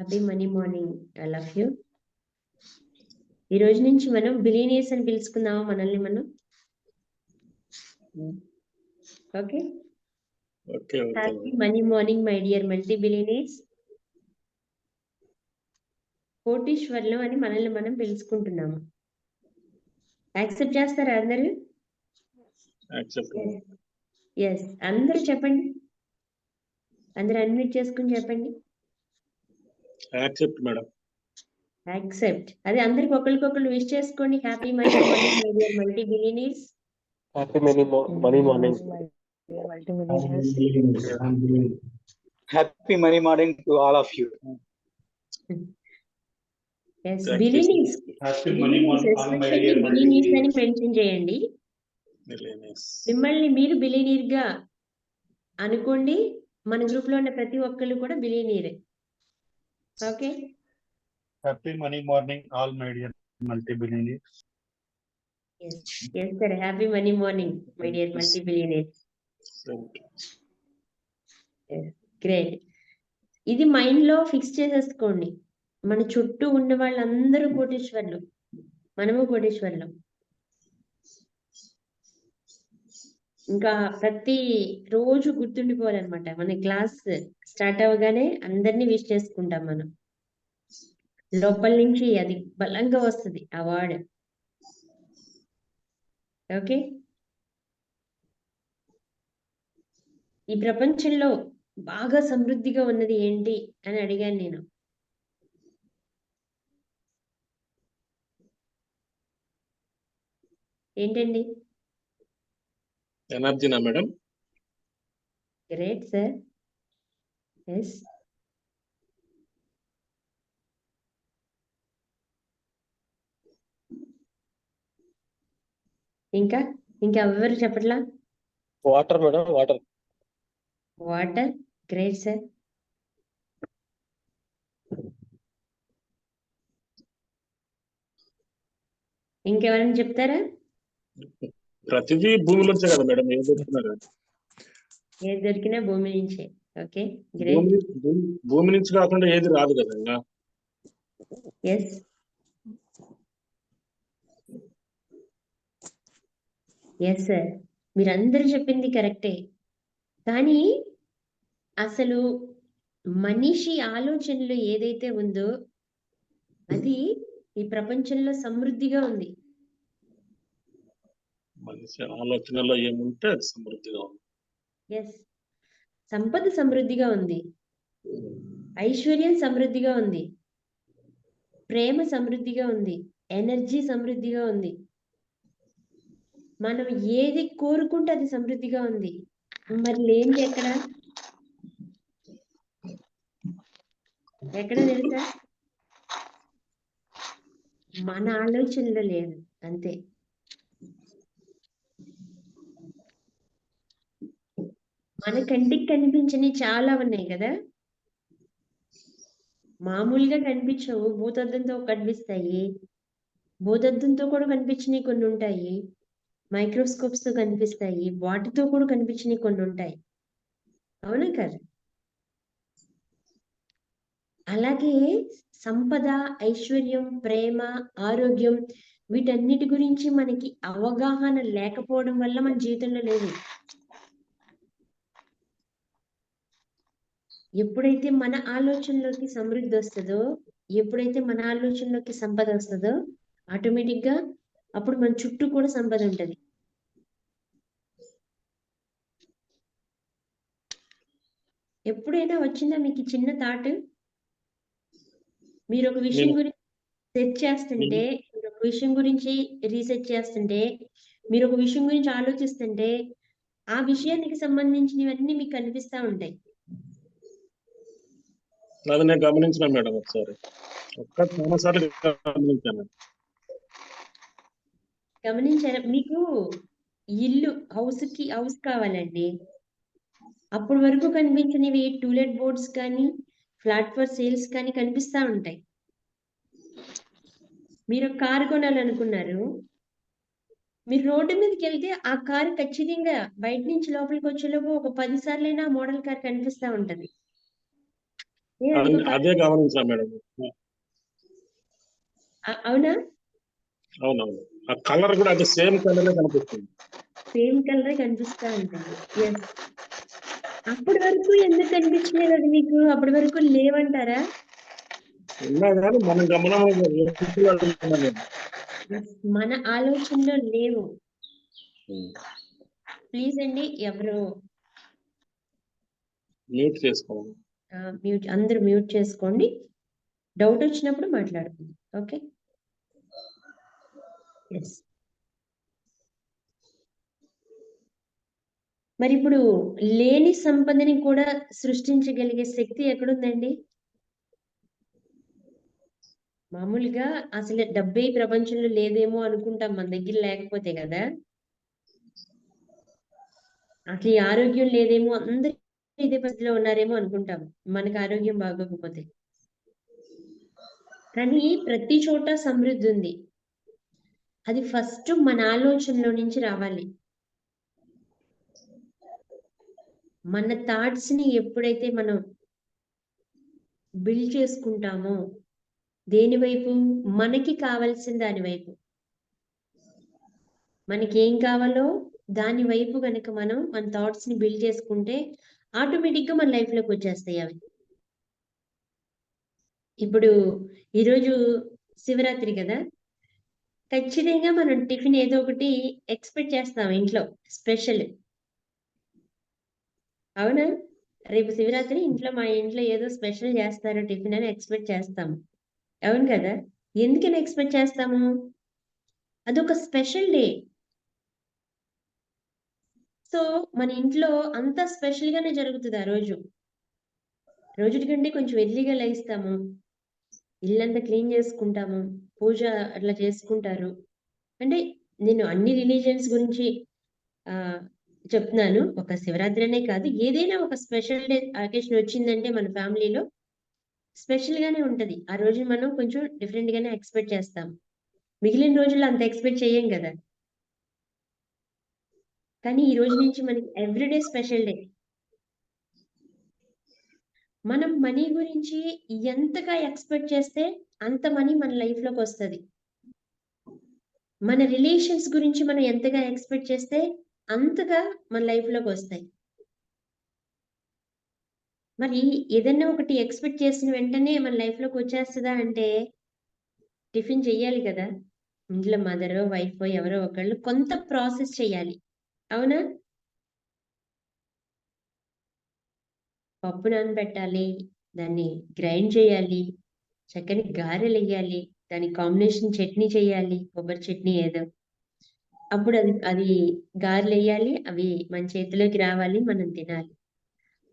Happy money morning I love you. ఈ రోజు నుంచి మనం బిలీనియర్స్ అని పిలుచుకుందామా మనల్ని మనం? Okay, okay happy money morning my dear multi billionaires. కోటీశ్వర్లు అని మనల్ని మనం పిలుచుకుంటున్నాము. యాక్సెప్ట్ చేస్తారా అందరూ? ఎస్, అందరూ చెప్పండి. అందరూ అన్మ్యూట్ చేసుకుని చెప్పండి. Accept madam. యాక్సెప్ట్. అదే అందరికి ఒకరికొకరు విష్ చేసుకోండి. Happy money morning my dear multi billionaires. Happy money morning. Happy money morning to all of you. Yes, billionaires. Happy money morning, all my dear billionaires అని mention చేయండి. మిమ్మల్ని మీరు billionaire గా అనుకోండి. మన గ్రూప్ లో ఉన్న ప్రతి ఒక్కళ్ళు కూడా బిలీనియరే. Okay, Happy money morning, all my dear multi-billionaires. yes sir, happy money morning my dear multi billionaires. Great. ఇది మైండ్ లో ఫిక్స్ చేసేసుకోండి. మన చుట్టూ ఉన్న వాళ్ళందరూ కోటీశ్వర్లు, మనము కోటీశ్వర్లు. ఇంకా ప్రతి రోజు గుర్తుండిపోవాలన్నమాట. మన క్లాస్ స్టార్ట్ అవ్వగానే అందరినీ విష్ చేసుకుంటాం మనం. లోపల నుంచి అది బలంగా వస్తుంది ఆ వర్డ్. ఓకే, ఈ ప్రపంచంలో బాగా సమృద్ధిగా ఉన్నది ఏంటి అని అడిగాను నేను. ఏంటండి? ఎనర్జీనా మేడం? Great sir. ఎస్, ఇంకా ఎవరు చెప్పట్లా? Water madam, water. Water. Great sir. ఇంకెవరైనా చెప్తారా? ప్రతిదీ భూమిలోంచే కదా మేడం, ఏం చెప్తున్నారు? ఏది దొరికినా భూమి నుంచే. Okay, great. భూమి నుంచి కాకుండా ఏది రాదు కదా. ఎస్, ఎస్ సార్, మీరందరూ చెప్పింది కరెక్టే. కానీ అసలు మనిషి ఆలోచనలు ఏదైతే ఉందో అది ఈ ప్రపంచంలో సమృద్ధిగా ఉంది. మనిషి ఆలోచనలో ఏముంటే అది సమృద్ధిగా ఉంది. ఎస్, సంపద సమృద్ధిగా ఉంది, ఐశ్వర్యం సమృద్ధిగా ఉంది, ప్రేమ సమృద్ధిగా ఉంది, ఎనర్జీ సమృద్ధిగా ఉంది. మనం ఏది కోరుకుంటే అది సమృద్ధిగా ఉంది. మరి లేనిది ఎక్కడ తెలుసా? మన ఆలోచనలో లేదు, అంతే. మన కంటికి కనిపించని చాలా ఉన్నాయి కదా. మామూలుగా కనిపించవు, భూతద్దంతో కనిపిస్తాయి. భూతద్దంతో కూడా కనిపించినవి కొన్ని ఉంటాయి, మైక్రోస్కోప్స్ తో కనిపిస్తాయి, వాటితో కూడా కనిపించినవి కొన్ని ఉంటాయి. అవునా కదా? అలాగే సంపద, ఐశ్వర్యం, ప్రేమ, ఆరోగ్యం వీటన్నిటి గురించి మనకి అవగాహన లేకపోవడం వల్ల మన జీవితంలో లేదు. ఎప్పుడైతే మన ఆలోచనలోకి సమృద్ధి వస్తుందో, ఎప్పుడైతే మన ఆలోచనలోకి సంపద వస్తుందో, ఆటోమేటిక్ గా అప్పుడు మన చుట్టూ కూడా సంపద ఉంటది. ఎప్పుడైనా వచ్చిందా మీకు చిన్న థాట్? మీరు ఒక విషయం గురించి సెర్చ్ చేస్తుంటే, మీరు ఒక విషయం గురించి రీసెర్చ్ చేస్తుంటే, మీరు ఒక విషయం గురించి ఆలోచిస్తుంటే ఆ విషయానికి సంబంధించినవన్నీ మీకు కనిపిస్తా ఉంటాయి. అది నేను గమనించిన మేడం, ఒకసారి చాలాసార్లు గమనించాను. గమనించారా? మీకు ఇల్లు హౌస్ కావాలండి, అప్పటి వరకు కనిపించినవి టూలెట్ బోర్డ్స్ కానీ ఫ్లాట్ ఫర్ సేల్స్ కానీ కనిపిస్తా ఉంటాయి. మీరు కారు కొనాలనుకున్నారు, మీరు రోడ్డు మీదకి వెళ్తే ఆ కారు ఖచ్చితంగా బయట నుంచి లోపలికి వచ్చేలోపు ఒక 10 సార్లైనా మోడల్ కార్ కనిపిస్తా ఉంటది. ఏ అదిగో అదే గమనించాం మేడం. అవునా? అవునవును. ఆ కలర్ కూడా అది సేమ్ కలరే కనిపిస్తుంది. సేమ్ కలరే కనిపిస్తా ఉంటుంది. యెస్. అప్పటి వరకు ఎందుకు కనిపించలేదు అది మీకు? అప్పటి వరకు లేవంటారా? ఉన్నా కానీ మన గమనం నేను. యెస్. మన ఆలోచనలో లేవు. ప్లీజ్ అండి ఎవరు మ్యూట్ చేసుకోవాలి. అందరూ మ్యూట్ చేసుకోండి. డౌట్ వచ్చినప్పుడు మాట్లాడుకుందాం. ఓకే. ఎస్. మరి ఇప్పుడు లేని సంపదని కూడా సృష్టించగలిగే శక్తి ఎక్కడుందండి? మామూలుగా అసలు డబ్బే ఈ ప్రపంచంలో లేదేమో అనుకుంటాం మన దగ్గర లేకపోతే కదా. అసలు ఈ ఆరోగ్యం లేదేమో, అందరూ ఇదే పరిస్థితిలో ఉన్నారేమో అనుకుంటాం మనకు ఆరోగ్యం బాగోకపోతే. కానీ ప్రతి చోట సమృద్ధి ఉంది. అది ఫస్ట్ మన ఆలోచనలో నుంచి రావాలి. మన థాట్స్ ని ఎప్పుడైతే మనం బిల్డ్ చేసుకుంటామో, దేని వైపు? మనకి కావాల్సిన దాని వైపు. మనకేం కావాలో దాని వైపు గనక మనం మన థాట్స్ ని బిల్డ్ చేసుకుంటే ఆటోమేటిక్ గా మన లైఫ్ లోకి వచ్చేస్తాయి అవి. ఇప్పుడు ఈరోజు శివరాత్రి కదా, ఖచ్చితంగా మనం టిఫిన్ ఏదో ఒకటి ఎక్స్పెక్ట్ చేస్తాం ఇంట్లో స్పెషల్. అవునా? రేపు శివరాత్రి మా ఇంట్లో ఏదో స్పెషల్ చేస్తారు టిఫిన్ అని ఎక్స్పెక్ట్ చేస్తాము. అవును కదా? ఎందుకని ఎక్స్పెక్ట్ చేస్తాము? అదొక స్పెషల్ డే. సో మన ఇంట్లో అంతా స్పెషల్ గానే జరుగుతుంది ఆ రోజు. రోజుటి కంటే కొంచెం ఎర్లీగా లేస్తాము, ఇల్లంతా క్లీన్ చేసుకుంటాము, పూజ అట్లా చేసుకుంటారు. అంటే నేను అన్ని రిలీజియన్స్ గురించి చెప్తున్నాను. ఒక శివరాత్రి అనే కాదు, ఏదైనా ఒక స్పెషల్ డే అకేషన్ వచ్చిందంటే మన ఫ్యామిలీలో స్పెషల్ గానే ఉంటది. ఆ రోజు మనం కొంచెం డిఫరెంట్ గానే ఎక్స్పెక్ట్ చేస్తాం. మిగిలిన రోజుల్లో అంత ఎక్స్పెక్ట్ చేయం కదా. కానీ ఈ రోజు నుంచి మనకి ఎవ్రీడే స్పెషల్ డే. మనం మనీ గురించి ఎంతగా ఎక్స్పెక్ట్ చేస్తే అంత మనీ మన లైఫ్ లోకి వస్తుంది. మన రిలేషన్స్ గురించి మనం ఎంతగా ఎక్స్పెక్ట్ చేస్తే అంతగా మన లైఫ్ లోకి వస్తాయి. మరి ఏదన్నా ఒకటి ఎక్స్పెక్ట్ చేసిన వెంటనే మన లైఫ్ లోకి వచ్చేస్తుందా అంటే టిఫిన్ చెయ్యాలి కదా. ఇంట్లో మదరో వైఫ్ ఎవరో ఒకళ్ళు కొంత ప్రాసెస్ చేయాలి. అవునా? పప్పు నానబెట్టాలి, దాన్ని గ్రైండ్ చేయాలి, చక్కని గారెలు వేయాలి, దాని కాంబినేషన్ చట్నీ చేయాలి, కొబ్బరి చట్నీ ఏదో. అప్పుడు అది అది గారెలు వేయాలి, అవి మన చేతిలోకి రావాలి, మనం తినాలి.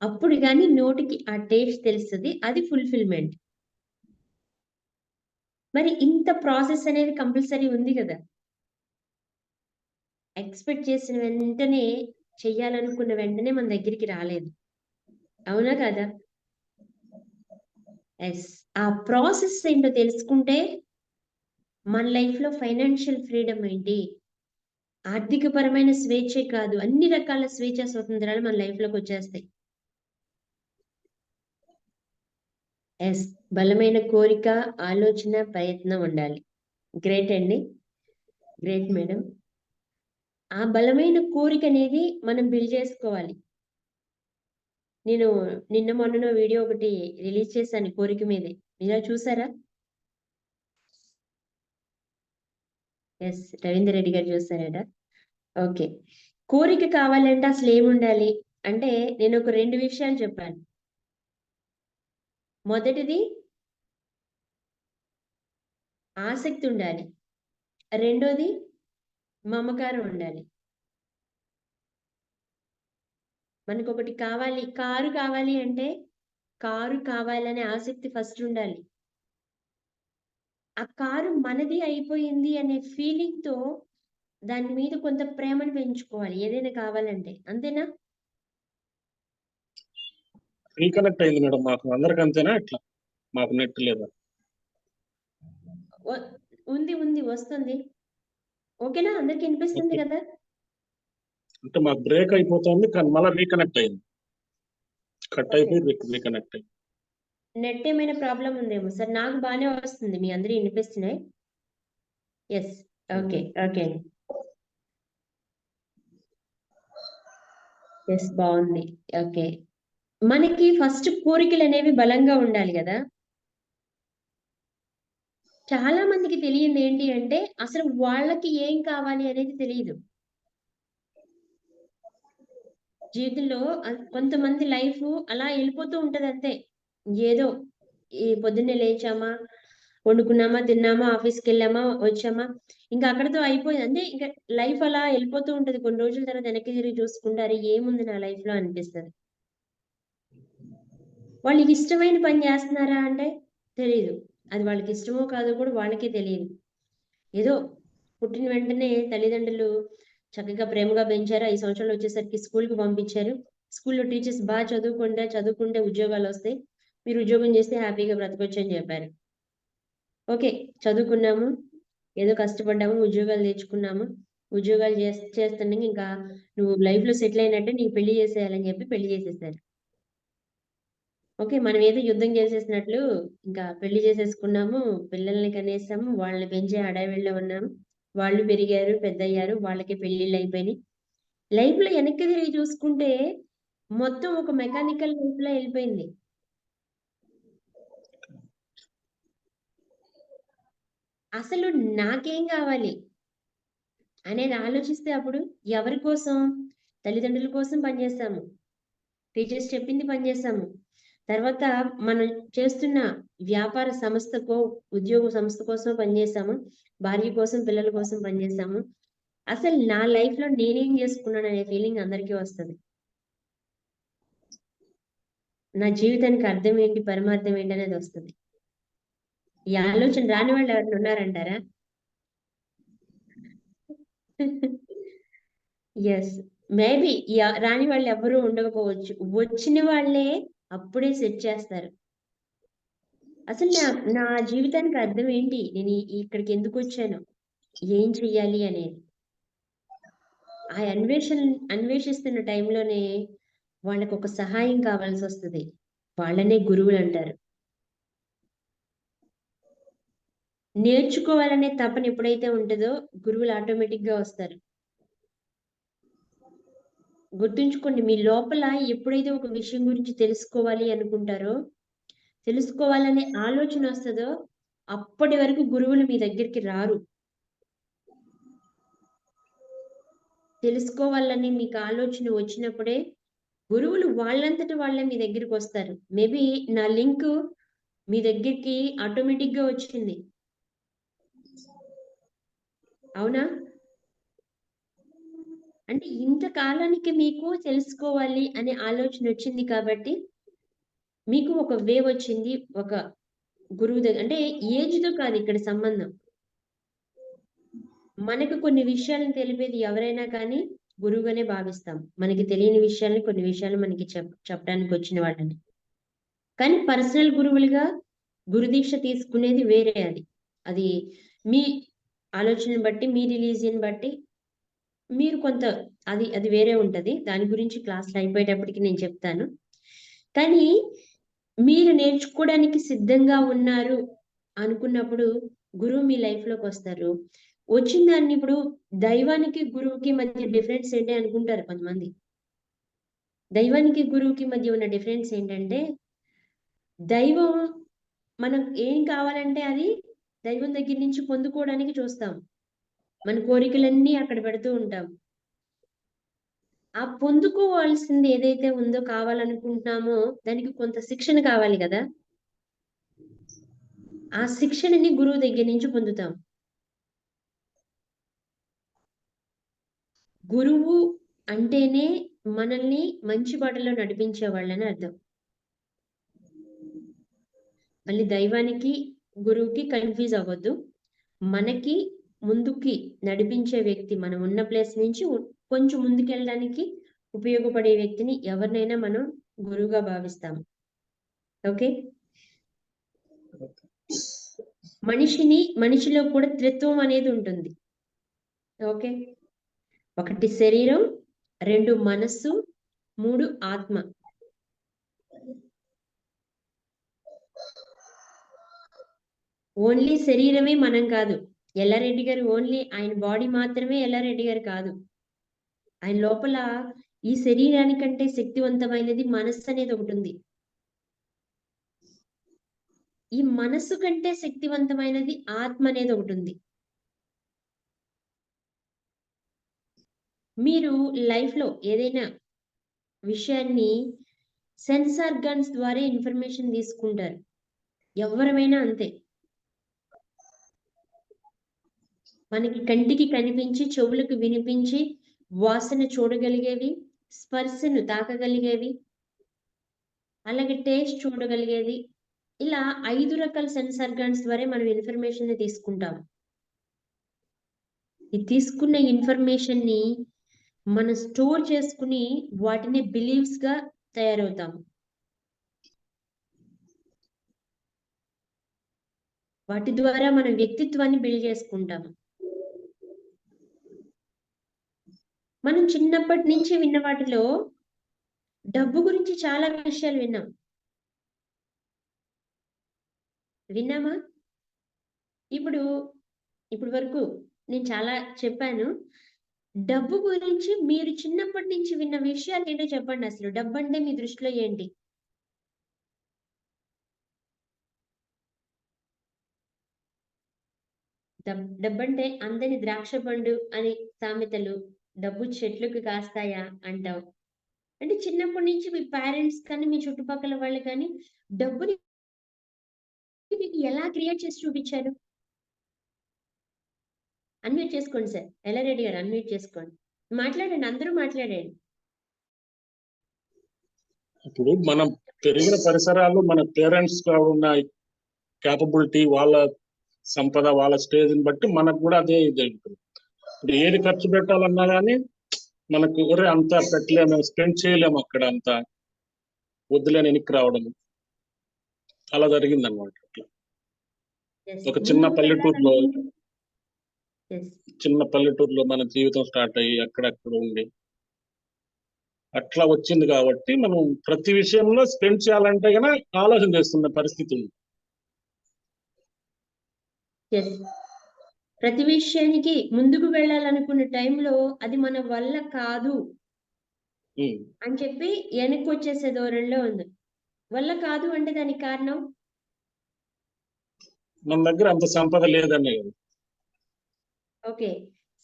అప్పుడు కానీ నోటికి ఆ టేస్ట్ తెలుస్తుంది. అది ఫుల్ఫిల్మెంట్. మరి ఇంత ప్రాసెస్ అనేది కంపల్సరీ ఉంది కదా. ఎక్స్పెక్ట్ చేసిన వెంటనే చెయ్యాలనుకున్న వెంటనే మన దగ్గరికి రాలేదు. అవునా కదా? ఎస్. ఆ ప్రాసెస్ ఏంటో తెలుసుకుంటే మన లైఫ్ లో ఫైనాన్షియల్ ఫ్రీడమ్ ఏంటి, ఆర్థిక పరమైన స్వేచ్ఛే కాదు, అన్ని రకాల స్వేచ్ఛ స్వతంత్రాలు మన లైఫ్ లోకి వచ్చేస్తాయి. ఎస్. బలమైన కోరిక, ఆలోచన, ప్రయత్నం ఉండాలి. గ్రేట్ అండి, గ్రేట్ మేడం. ఆ బలమైన కోరిక అనేది మనం బిల్డ్ చేసుకోవాలి. నేను నిన్న మొన్న వీడియో ఒకటి రిలీజ్ చేశాను కోరిక మీదే, మీరు చూసారా? ఎస్, రవీందర్ రెడ్డి గారు చూసారట. ఓకే. కోరిక కావాలంటే అసలు ఏముండాలి అంటే నేను ఒక 2 విషయాలు చెప్పాను. మొదటిది ఆసక్తి ఉండాలి, రెండోది మమకారం ఉండాలి. మనకు ఒకటి కావాలి, కారు కావాలి అంటే కారు కావాలనే ఆసక్తి ఫస్ట్ ఉండాలి. ఆ కారు మనది అయిపోయింది అనే ఫీలింగ్ తో దాని మీద కొంత ప్రేమను పెంచుకోవాలి ఏదైనా కావాలంటే. అంతేనా? రీకనెక్ట్ అయింది మేడం. మాకు అందరికి అంతేనా? ఇట్లా మాకు నెట్ లేదా? ఉంది ఉంది, వస్తుంది. ఓకేనా? అందరికి వినిపిస్తుంది కదా? అంటే మాకు బ్రేక్ అయిపోతుంది కానీ మళ్ళీ రీకనెక్ట్ అయింది. కట్ అయిపోయి రీకనెక్ట్ అయింది. నెట్ ఏమైనా ప్రాబ్లం ఉందేమో సార్. నాకు బాగానే వస్తుంది, మీ అందరూ వినిపిస్తున్నాయి. ఎస్, ఓకే ఓకే అండి. ఎస్, బాగుంది. ఓకే, మనకి ఫస్ట్ కోరికలు అనేవి బలంగా ఉండాలి కదా. చాలా మందికి తెలియంది ఏంటి అంటే అసలు వాళ్ళకి ఏం కావాలి అనేది తెలియదు జీవితంలో. కొంతమంది లైఫ్ అలా వెళ్ళిపోతూ ఉంటది అంతే. ఏదో ఈ పొద్దున్నే లేచామా, వండుకున్నామా, తిన్నామా, ఆఫీస్కి వెళ్ళామా, వచ్చామా, ఇంకా అక్కడితో అయిపోయింది అంటే ఇంకా లైఫ్ అలా వెళ్ళిపోతూ ఉంటది. కొన్ని రోజుల తర్వాత వెనక్కి తిరిగి చూసుకుంటారు, ఏముంది నా లైఫ్ లో అనిపిస్తుంది. వాళ్ళకి ఇష్టమైన పని చేస్తున్నారా అంటే తెలియదు. అది వాళ్ళకి ఇష్టమో కాదో కూడా వాళ్ళకే తెలియదు. ఏదో పుట్టిన వెంటనే తల్లిదండ్రులు చక్కగా ప్రేమగా పెంచారు. 5 సంవత్సరాలు వచ్చేసరికి స్కూల్కి పంపించారు. స్కూల్లో టీచర్స్ బాగా చదువుకుంటే ఉద్యోగాలు వస్తాయి, మీరు ఉద్యోగం చేస్తే హ్యాపీగా బ్రతకొచ్చు అని చెప్పారు. ఓకే, చదువుకున్నాము, ఏదో కష్టపడ్డాము, ఉద్యోగాలు తెచ్చుకున్నాము. ఉద్యోగాలు చేస్తుండగా ఇంకా నువ్వు లైఫ్ లో సెటిల్ అయినట్టే, నీకు పెళ్లి చేసేయాలని చెప్పి పెళ్లి చేసేసారు. ఓకే, మనం ఏదో యుద్ధం చేసేసినట్లు ఇంకా పెళ్లి చేసేసుకున్నాము, పిల్లల్ని కనేసాము, వాళ్ళని పెంచే హడావిడిలో ఉన్నాము. వాళ్ళు పెరిగారు, పెద్దయ్యారు, వాళ్ళకి పెళ్లిళ్ళు అయిపోయినాయి. లైఫ్ లో వెనక్కి తిరిగి చూసుకుంటే మొత్తం ఒక మెకానికల్ లైఫ్ లో వెళ్ళిపోయింది. అసలు నాకేం కావాలి అనేది ఆలోచిస్తే అప్పుడు ఎవరి కోసం? తల్లిదండ్రుల కోసం పనిచేస్తాము, టీచర్స్ చెప్పింది పనిచేస్తాము, తర్వాత మనం చేస్తున్న వ్యాపార సంస్థకో ఉద్యోగ సంస్థ కోసం పనిచేస్తాము, భార్య కోసం పిల్లల కోసం పనిచేస్తాము. అసలు నా లైఫ్ లో నేనేం చేసుకున్నాను అనే ఫీలింగ్ అందరికీ వస్తుంది. నా జీవితానికి అర్థం ఏంటి, పరమార్థం ఏంటి అనేది వస్తుంది. ఈ ఆలోచన రాని వాళ్ళు ఎవరైనా ఉన్నారంటారా? ఎస్, మేబీ రాని వాళ్ళు ఎవరు ఉండకపోవచ్చు. వచ్చిన వాళ్ళే అప్పుడే సెట్ చేస్తారు. అసలు నా జీవితానికి అర్థం ఏంటి, నేను ఇక్కడికి ఎందుకు వచ్చాను, ఏం చెయ్యాలి అనేది ఆ అన్వేషిస్తున్న టైంలోనే వాళ్ళకు ఒక సహాయం కావాల్సి వస్తుంది. వాళ్ళనే గురువులు అంటారు. నేర్చుకోవాలనే తపన ఎప్పుడైతే ఉంటుందో గురువులు ఆటోమేటిక్ గా వస్తారు. గుర్తుంచుకోండి, మీ లోపల ఎప్పుడైతే ఒక విషయం గురించి తెలుసుకోవాలి అనుకుంటారో, తెలుసుకోవాలనే ఆలోచన వస్తుందో అప్పటి వరకు గురువులు మీ దగ్గరికి రారు. తెలుసుకోవాలని మీకు ఆలోచన వచ్చినప్పుడే గురువులు వాళ్ళంతటి వాళ్ళే మీ దగ్గరికి వస్తారు. మేబీ నా లింక్ మీ దగ్గరికి ఆటోమేటిక్ గా వచ్చింది, అవునా? అంటే ఇంతకాలానికి మీకు తెలుసుకోవాలి అనే ఆలోచన వచ్చింది కాబట్టి మీకు ఒక వే వచ్చింది. ఒక గురువు దగ్గర అంటే ఏజ్ తో కాదు ఇక్కడ సంబంధం. మనకు కొన్ని విషయాలను తెలిపేది ఎవరైనా కానీ గురువుగానే భావిస్తాం. మనకి తెలియని విషయాల్ని, కొన్ని విషయాలు మనకి చెప్పడానికి వచ్చిన వాళ్ళని. కానీ పర్సనల్ గురువులుగా గురుదీక్ష తీసుకునేది వేరే. అది మీ ఆలోచనను బట్టి, మీ రిలీజియన్ బట్టి మీరు కొంత అది వేరే ఉంటది. దాని గురించి క్లాసులు అయిపోయేటప్పటికి నేను చెప్తాను. కానీ మీరు నేర్చుకోవడానికి సిద్ధంగా ఉన్నారు అనుకున్నప్పుడు గురువు మీ లైఫ్ లోకి వస్తారు. వచ్చిన దాన్ని ఇప్పుడు దైవానికి గురువుకి మధ్య డిఫరెన్స్ ఏంటి అనుకుంటారు కొంతమంది. దైవానికి గురువుకి మధ్య ఉన్న డిఫరెన్స్ ఏంటంటే, దైవం మనం ఏం కావాలంటే అది దైవం దగ్గర నుంచి పొందుకోవడానికి చూస్తాం. మన కోరికలన్నీ అక్కడ పెడుతూ ఉంటాం. ఆ పొందుకోవాల్సింది ఏదైతే ఉందో, కావాలనుకుంటున్నామో దానికి కొంత శిక్షణ కావాలి కదా. ఆ శిక్షణని గురువు దగ్గర నుంచి పొందుతాం. గురువు అంటేనే మనల్ని మంచి బాటలో నడిపించే వాళ్ళని అర్థం. మళ్ళీ దైవానికి గురువుకి కన్ఫ్యూజ్ అవ్వద్దు. మనకి ముందుకి నడిపించే వ్యక్తి, మనం ఉన్న ప్లేస్ నుంచి కొంచెం ముందుకెళ్ళడానికి ఉపయోగపడే వ్యక్తిని ఎవరినైనా మనం గురువుగా భావిస్తాం. ఓకే, మనిషిలో కూడా త్రిత్వం అనేది ఉంటుంది. ఓకే, 1 శరీరం, 2 మనస్సు, 3 ఆత్మ. ఓన్లీ శరీరమే మనం కాదు. ఎల్లారెడ్డి గారు ఓన్లీ ఆయన బాడీ మాత్రమే ఎల్లారెడ్డి గారు కాదు. ఆయన లోపల ఈ శరీరానికంటే శక్తివంతమైనది మనస్సు అనేది ఒకటి ఉంది. ఈ మనస్సు కంటే శక్తివంతమైనది ఆత్మ అనేది ఒకటి ఉంది. మీరు లైఫ్ లో ఏదైనా విషయాన్ని సెన్స్ ఆర్గాన్స్ ద్వారా ఇన్ఫర్మేషన్ తీసుకుంటారు. ఎవరమైనా అంతే. మనకి కంటికి కనిపించి, చెవులకు వినిపించి, వాసన చూడగలిగేవి, స్పర్శను తాకగలిగేవి, అలాగే టేస్ట్ చూడగలిగేది, ఇలా 5 రకాల సెన్స్ ఆర్గాన్స్ ద్వారా మనం ఇన్ఫర్మేషన్ ని తీసుకుంటాం. ఈ తీసుకున్న ఇన్ఫర్మేషన్ ని మనం స్టోర్ చేసుకుని వాటిని బిలీవ్స్ గా తయారవుతాం. వాటి ద్వారా మన వ్యక్తిత్వాన్ని బిల్డ్ చేసుకుంటాము. మనం చిన్నప్పటి నుంచి విన్న వాటిలో డబ్బు గురించి చాలా విషయాలు విన్నామా? ఇప్పుడు వరకు నేను చాలా చెప్పాను. డబ్బు గురించి మీరు చిన్నప్పటి నుంచి విన్న విషయాలు ఏంటో చెప్పండి. అసలు డబ్బు అంటే మీ దృష్టిలో ఏంటి? డబ్బంటే అందని ద్రాక్ష పండు అని సామెతలు, డబ్బు చెట్లకు కాస్తాయా అంటాం. అంటే చిన్నప్పటి నుంచి మీ పేరెంట్స్ కానీ మీ చుట్టుపక్కల వాళ్ళు కానీ డబ్బుని మీకు ఎలా క్రియేట్ చేసి చూపించారు? అన్మ్యూట్ చేసుకోండి సార్. ఎల్లారెడ్డి గారు అన్మ్యూట్ చేసుకోండి. మాట్లాడండి, అందరూ మాట్లాడండి. ఇప్పుడు మనం పెరిగిన పరిసరాలు, మన పేరెంట్స్ గా ఉన్న క్యాపబిలిటీ, వాళ్ళ సంపద, వాళ్ళ స్టేజ్ని బట్టి మనకు కూడా అదే ఇది ఉంటుంది. ఇప్పుడు ఏది ఖర్చు పెట్టాలన్నా కానీ మనకు అంతా పెట్టలేము, స్పెండ్ చేయలేము, అక్కడ అంతా వద్దులేని వెనక్కి రావడం అలా జరిగింది అనమాట. ఒక చిన్న పల్లెటూరులో మన జీవితం స్టార్ట్ అయ్యి అక్కడక్కడ ఉండి అట్లా వచ్చింది కాబట్టి మనం ప్రతి విషయంలో స్పెండ్ చేయాలంటే కన్నా ఆలోచన చేస్తున్న పరిస్థితి ఉంది. ప్రతి విషయానికి ముందుకు వెళ్ళాలనుకున్న టైంలో అది మన వల్ల కాదు అని చెప్పి వెనక్కి వచ్చేసే ధోరణిలో ఉంది. వల్ల కాదు అంటే దానికి కారణం మన దగ్గర అంత సంపద లేదనే కదా. ఓకే,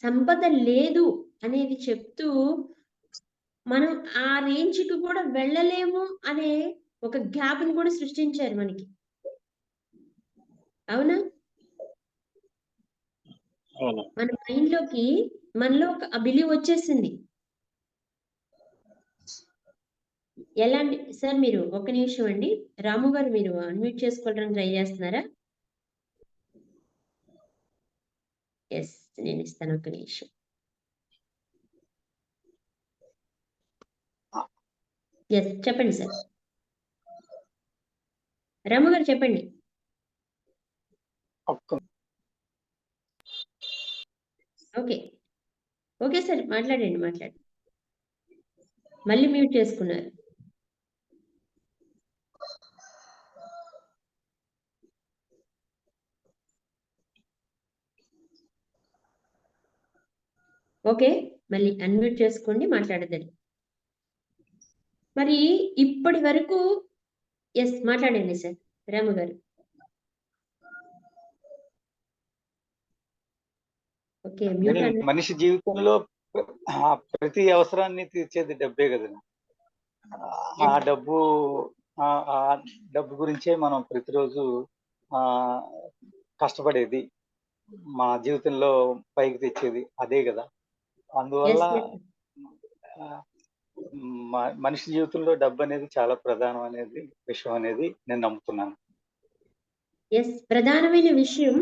సంపద లేదు అనేది చెప్తూ మనం ఆ రేంజ్ కి కూడా వెళ్ళలేము అనే ఒక గ్యాప్ ని కూడా సృష్టించారు మనకి. అవునా? మన మైండ్ లోకి మనలో ఒక బిలీవ్ వచ్చేసింది. ఎలాంటి సార్, మీరు ఒక నిమిషం అండి, రాము గారు మీరు అన్మ్యూట్ చేసుకోవడానికి ట్రై చేస్తున్నారా? ఎస్, నేను ఇస్తాను, ఒక నిమిషం. ఎస్, చెప్పండి సార్. రాము గారు చెప్పండి. ఓకే ఓకే సార్, మాట్లాడండి. మళ్ళీ మ్యూట్ చేసుకున్నారు. ఓకే, మళ్ళీ అన్మ్యూట్ చేసుకోండి, మాట్లాడదండి. మరి ఇప్పటి వరకు ఎస్ మాట్లాడండి సార్, రాము గారు. ఓకే, మనిషి జీవితంలో ప్రతి అవసరాన్ని తీర్చేది డబ్బే కదా. ఆ డబ్బు గురించే మనం ప్రతిరోజు కష్టపడేది, మా జీవితంలో పైకి తెచ్చేది అదే కదా. అందువల్ల మనిషి జీవితంలో డబ్బు అనేది చాలా ప్రధానం అనేది విషయం అనేది నేను నమ్ముతున్నాను. ఎస్, ప్రధానమైన విషయం.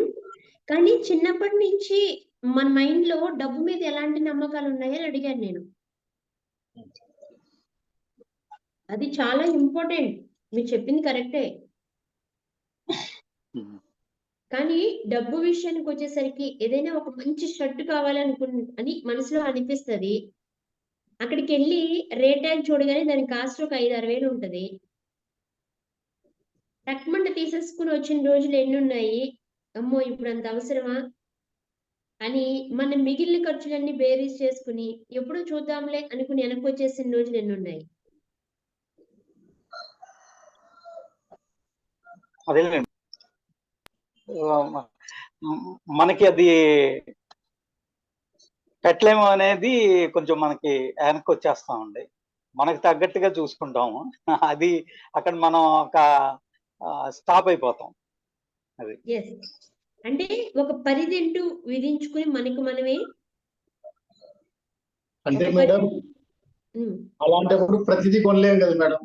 కానీ చిన్నప్పటి నుంచి మన మైండ్ లో డబ్బు మీద ఎలాంటి నమ్మకాలు ఉన్నాయని అడిగాను నేను. అది చాలా ఇంపార్టెంట్. మీరు చెప్పింది కరెక్టే. కానీ డబ్బు విషయానికి వచ్చేసరికి ఏదైనా ఒక మంచి షర్ట్ కావాలని మనసులో అనిపిస్తుంది. అక్కడికి వెళ్ళి రేట్ ట్యాగ్ చూడగానే దాని కాస్ట్ ఒక 5-6 వేలు ఉంటది. టక్మంట తీసేసుకుని వచ్చిన రోజులు ఎన్ని ఉన్నాయి. అమ్మో ఇప్పుడు అంత అవసరమా అని మనం మిగిలిన ఖర్చులన్నీ బేరీజ్ చేసుకుని ఎప్పుడు చూద్దాంలే అనుకుని వెనక్కి వచ్చేసిన రోజులు ఎన్ని ఉన్నాయి. అదేలేండి. మనకి అది పెట్టలేము అనేది కొంచెం మనకి వెనక్కి వచ్చేస్తామండి. మనకు తగ్గట్టుగా చూసుకుంటాము. అది అక్కడ మనం ఒక స్టాప్ అయిపోతాం. అది ఎస్ అంటే ఒక పరిధి అంటూ విధించుకుని మనకు మనమే అంటే ఒక మేడం ఉమ్, అలాంటప్పుడు ప్రతిదీ కొనలేం కదా మేడం,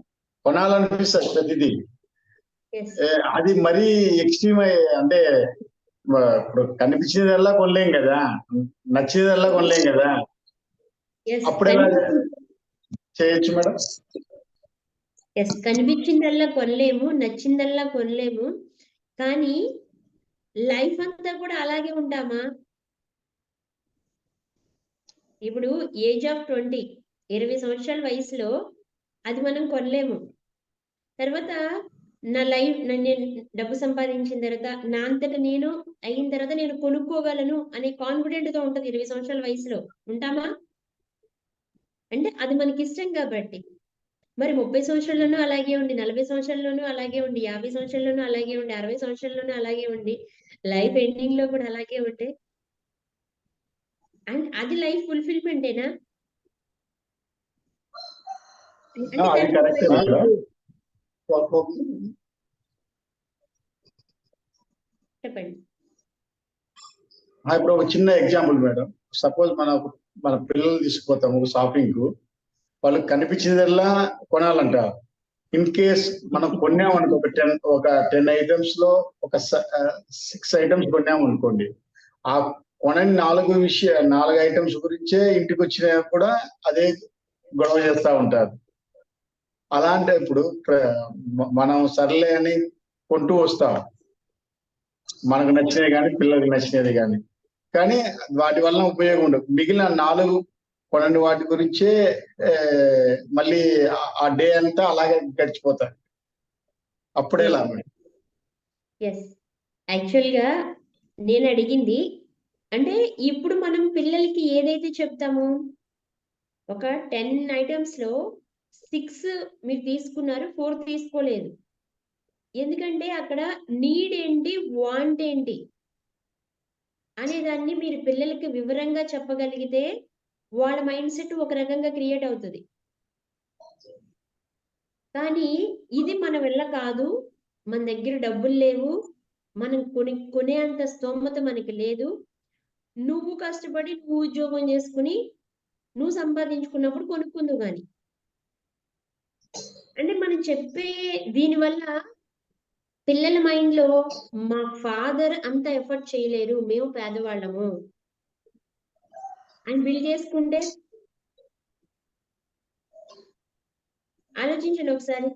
కొనాలనిపిస్తుంది ప్రతిదీ. yes, అది మరీ ఎక్స్ట్రీమ్ అంటే ఇప్పుడు కనిపించేదల్లా కొనలేం కదా, నచ్చేదల్లా కొనలేం కదా, yes, అప్పుడు ఎలా చేయొచ్చు మేడం? ఎస్ కనిపించిందల్లా కొనలేము, నచ్చిందల్లా కొనలేము. కానీ లైఫ్ అంతా కూడా అలాగే ఉంటామా? ఇప్పుడు ఏజ్ ఆఫ్ 20 సంవత్సరాల వయసులో అది మనం కొనలేము. తర్వాత నా లైఫ్ నేను డబ్బు సంపాదించిన తర్వాత నా అంతట నేను అయిన తర్వాత నేను కొనుక్కోగలను అనే కాన్ఫిడెంట్ గా ఉంటది 20 సంవత్సరాల వయసులో. ఉంటామా? అంటే అది మనకి ఇష్టం కాబట్టి. మరి 30 సంవత్సరాల్లోనూ అలాగే ఉండి, 40 సంవత్సరాల్లోనూ అలాగే ఉండి, 50 సంవత్సరాల్లోనూ అలాగే ఉండి, 60 సంవత్సరాల్లోనూ అలాగే ఉండి, లైఫ్ ఎండింగ్ లో కూడా అలాగే ఉంటే అండ్ అది లైఫ్ ఫుల్ఫిల్మెంటేనా? అంటే అది దానికి కరెక్టే మేడం. చెప్పండి. ఇప్పుడు ఒక చిన్న ఎగ్జాంపుల్ మేడం, సపోజ్ మన పిల్లలు తీసుకుపోతాము షాపింగ్ కు, వాళ్ళకి కనిపించేదల్లా కొనాలంటారు. ఇన్ కేస్ మనం కొన్నామనుకో ఒక 10 ఐటమ్స్ లో ఒక 6 ఐటమ్స్ కొన్నాము అనుకోండి, ఆ కొనని 4 ఐటమ్స్ గురించే ఇంటికి వచ్చినా కూడా అదే గొడవ చేస్తా ఉంటారు. అలాంటప్పుడు మనం సర్లే అని కొంటూ వస్తాం, మనకు నచ్చినవి కానీ పిల్లలకు నచ్చినది కానీ వాటి వల్ల ఉపయోగం ఉండదు. మిగిలిన 4 కొనని వాటి గురించే మళ్ళీ ఆ డే అంతా అలాగే గడిచిపోతాయి. అప్పుడే లాభం. ఎస్ యాక్చువల్ గా నేను అడిగింది అంటే ఇప్పుడు మనం పిల్లలకి ఏదైతే చెప్తామో ఒక 10 ఐటమ్స్ లో 6 మీరు తీసుకున్నారు, 4 తీసుకోలేదు. ఎందుకంటే అక్కడ నీడ్ ఏంటి, వాంట్ ఏంటి అనేదాన్ని మీరు పిల్లలకి వివరంగా చెప్పగలిగితే వాళ్ళ మైండ్ సెట్ ఒక రకంగా క్రియేట్ అవుతుంది. కానీ ఇది మన వల్ల కాదు, మన దగ్గర డబ్బులు లేవు, మనం కొనే అంత స్తోమత మనకి లేదు, నువ్వు కష్టపడి నువ్వు ఉద్యోగం చేసుకుని నువ్వు సంపాదించుకున్నప్పుడు కొనుక్కుందు గాని అంటే మనం చెప్పే దీనివల్ల పిల్లల మైండ్ లో మా ఫాదర్ అంత ఎఫర్ట్ చేయలేరు, మేము పేదవాళ్ళము అని బిల్డ్ చేసుకుంటే ఆలోచించండి ఒకసారి.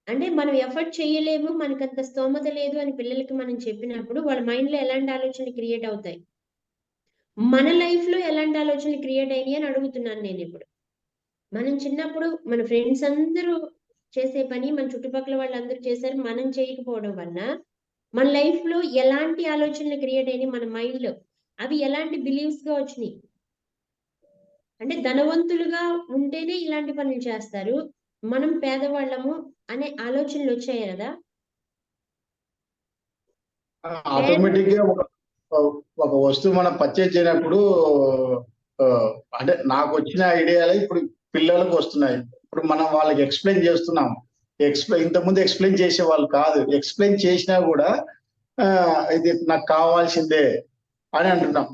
అంటే మనం ఎఫర్ట్ చేయలేము, మనకంత స్తోమత లేదు అని పిల్లలకి మనం చెప్పినప్పుడు వాళ్ళ మైండ్ లో ఎలాంటి ఆలోచనలు క్రియేట్ అవుతాయి, మన లైఫ్ లో ఎలాంటి ఆలోచనలు క్రియేట్ అయినాయి అని అడుగుతున్నాను నేను ఇప్పుడు. మనం చిన్నప్పుడు మన ఫ్రెండ్స్ అందరూ చేసే పని మన చుట్టుపక్కల వాళ్ళందరూ చేశారు, మనం చేయకపోవడం వల్ల మన లైఫ్ లో ఎలాంటి ఆలోచనలు క్రియేట్ అయినాయి మన మైండ్ లో, అవి ఎలాంటి బిలీవ్స్ గా వచ్చినాయి. అంటే ధనవంతులుగా ఉంటేనే ఇలాంటి పనులు చేస్తారు, మనం పేదవాళ్ళము అనే ఆలోచనలు వచ్చాయి కదా. ఆటోమేటిక్ గా ఒక వస్తువు మనం పర్చేజ్ చేయనప్పుడు అంటే నాకు వచ్చిన ఐడియాలే ఇప్పుడు పిల్లలకు వస్తున్నాయి. ఇప్పుడు మనం వాళ్ళకి ఎక్స్ప్లెయిన్ చేస్తున్నాం. ఇంతకుముందు ఎక్స్ప్లెయిన్ చేసే వాళ్ళు కాదు, ఎక్స్ప్లెయిన్ చేసినా కూడా ఇది నాకు కావాల్సిందే అని అంటున్నాం.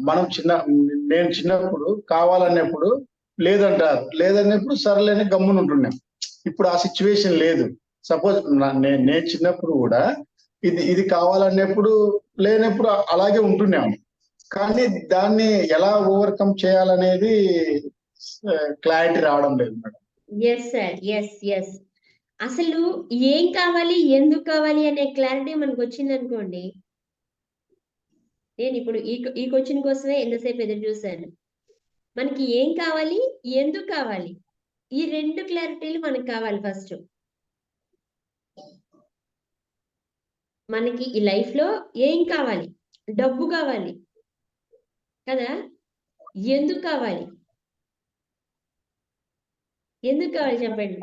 నేను చిన్నప్పుడు కావాలన్నప్పుడు లేదంటారు, లేదన్నప్పుడు సర్లేని గమ్మున ఉంటున్నాం. ఇప్పుడు ఆ సిచ్యువేషన్ లేదు. సపోజ్ నేను చిన్నప్పుడు కూడా ఇది కావాలన్నప్పుడు లేనప్పుడు అలాగే ఉంటున్నాము. కానీ దాన్ని ఎలా ఓవర్కమ్ చేయాలనేది క్లారిటీ రావడం లేదు madam. Yes sir, yes yes. అసలు ఏం కావాలి, ఎందుకు కావాలి అనే క్లారిటీ మనకు వచ్చింది అనుకోండి. నేను ఇప్పుడు ఈ క్వశ్చన్ కోసమే ఎంతసేపు ఎదురు చూశాను. మనకి ఏం కావాలి, ఎందుకు కావాలి, ఈ 2 క్లారిటీలు మనకు కావాలి ఫస్ట్. మనకి ఈ లైఫ్ లో ఏం కావాలి? డబ్బు కావాలి కదా? ఎందుకు కావాలి? ఎందుకు కావాలి చెప్పండి.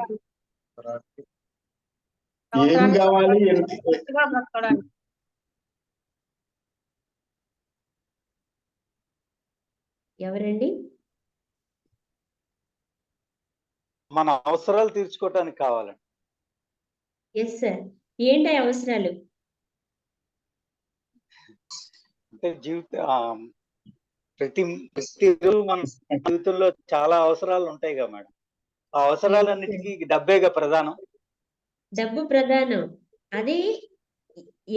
ఏం కావాలి ఎవరండి? మన అవసరాలు తీర్చుకోవటానికి కావాలండి. Yes sir. ఏంటి ఆ అవసరాలు? అంటే ప్రతి రోజు మన జీవితంలో చాలా అవసరాలు ఉంటాయి కదా మేడం. ఆ అవసరాలన్నిటికీ డబ్బేగా ప్రధానం. డబ్బు ప్రధానం. అది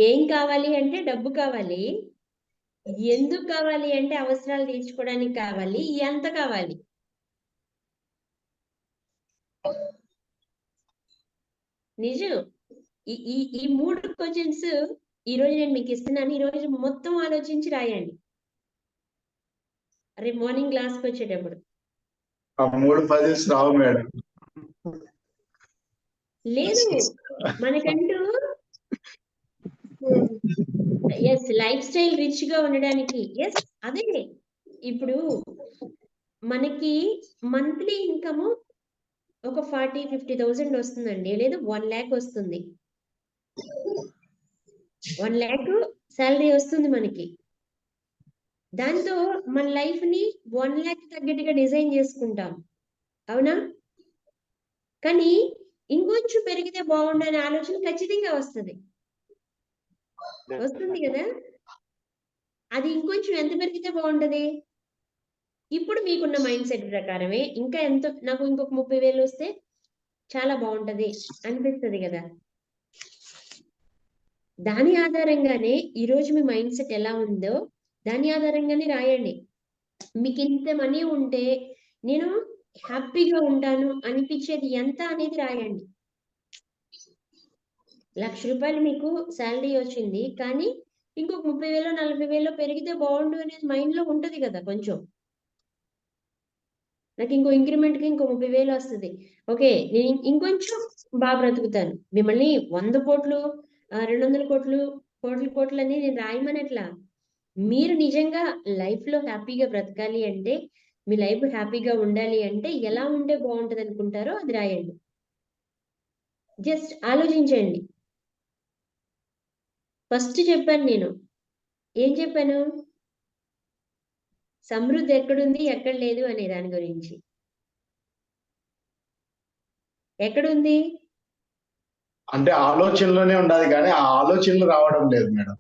ఏం కావాలి అంటే డబ్బు కావాలి. ఎందుకు కావాలి అంటే అవసరాలు తీర్చుకోవడానికి కావాలి. ఎంత కావాలి? నిజం. ఈ ఈ ఈ 3 క్వశ్చన్స్ ఈ రోజు నేను మీకు ఇస్తున్నాను. ఈ రోజు మొత్తం ఆలోచించి రాయండి. రేపు మార్నింగ్ క్లాస్కి వచ్చేటప్పుడు. ఆ 3 పజిల్స్ రావు మేడం. లేదు, మనకంటూ ఎస్ లైఫ్ స్టైల్ రిచ్ గా ఉండడానికి. ఎస్ అదే ఇప్పుడు మనకి మంత్లీ ఇన్కమ్ ఒక 40,000-50,000 వస్తుందండి, లేదా 1 lakh వస్తుంది. 1 lakh శాలరీ వస్తుంది మనకి. దాంతో మన లైఫ్ ని 1 lakh తగ్గట్టుగా డిజైన్ చేసుకుంటాం, అవునా? కానీ ఇంకొంచెం పెరిగితే బాగుండు అనే ఆలోచన ఖచ్చితంగా వస్తుంది కదా? అది ఇంకొంచెం ఎంత పెరిగితే బాగుంటది? ఇప్పుడు మీకున్న మైండ్ సెట్ ప్రకారమే ఇంకా ఎంతో, నాకు ఇంకొక 30,000 వస్తే చాలా బాగుంటది అనిపిస్తుంది కదా? దాని ఆధారంగానే ఈ రోజు మీ మైండ్ సెట్ ఎలా ఉందో దాని ఆధారంగానే రాయండి. మీకు ఇంత మనీ ఉంటే నేను హ్యాపీగా ఉంటాను అనిపించేది ఎంత అనేది రాయండి. 1,00,000 రూపాయలు మీకు శాలరీ వచ్చింది, కానీ ఇంకొక 30,000-40,000 పెరిగితే బాగుండు అనేది మైండ్ లో ఉంటది కదా కొంచెం. నాకు ఇంకో ఇంక్రిమెంట్ కి ఇంకో 30,000 వస్తుంది, ఓకే నేను ఇంకొంచెం బాగా బ్రతుకుతాను. మిమ్మల్ని 100 కోట్లు 200 కోట్లు కోట్లు అని నేను రాయమనట్లా. మీరు నిజంగా లైఫ్ లో హ్యాపీగా బ్రతకాలి అంటే, మీ లైఫ్ హ్యాపీగా ఉండాలి అంటే ఎలా ఉంటే బాగుంటది అనుకుంటారో అది రాయండి. జస్ట్ ఆలోచించండి. ఫస్ట్ చెప్పాను నేను, ఏం చెప్పాను? సమృద్ధి ఎక్కడుంది ఎక్కడ లేదు అనే దాని గురించి. ఎక్కడుంది? అంటే ఆలోచనలోనే ఉండాలి, కానీ ఆ ఆలోచనలు రావడం లేదు మేడం.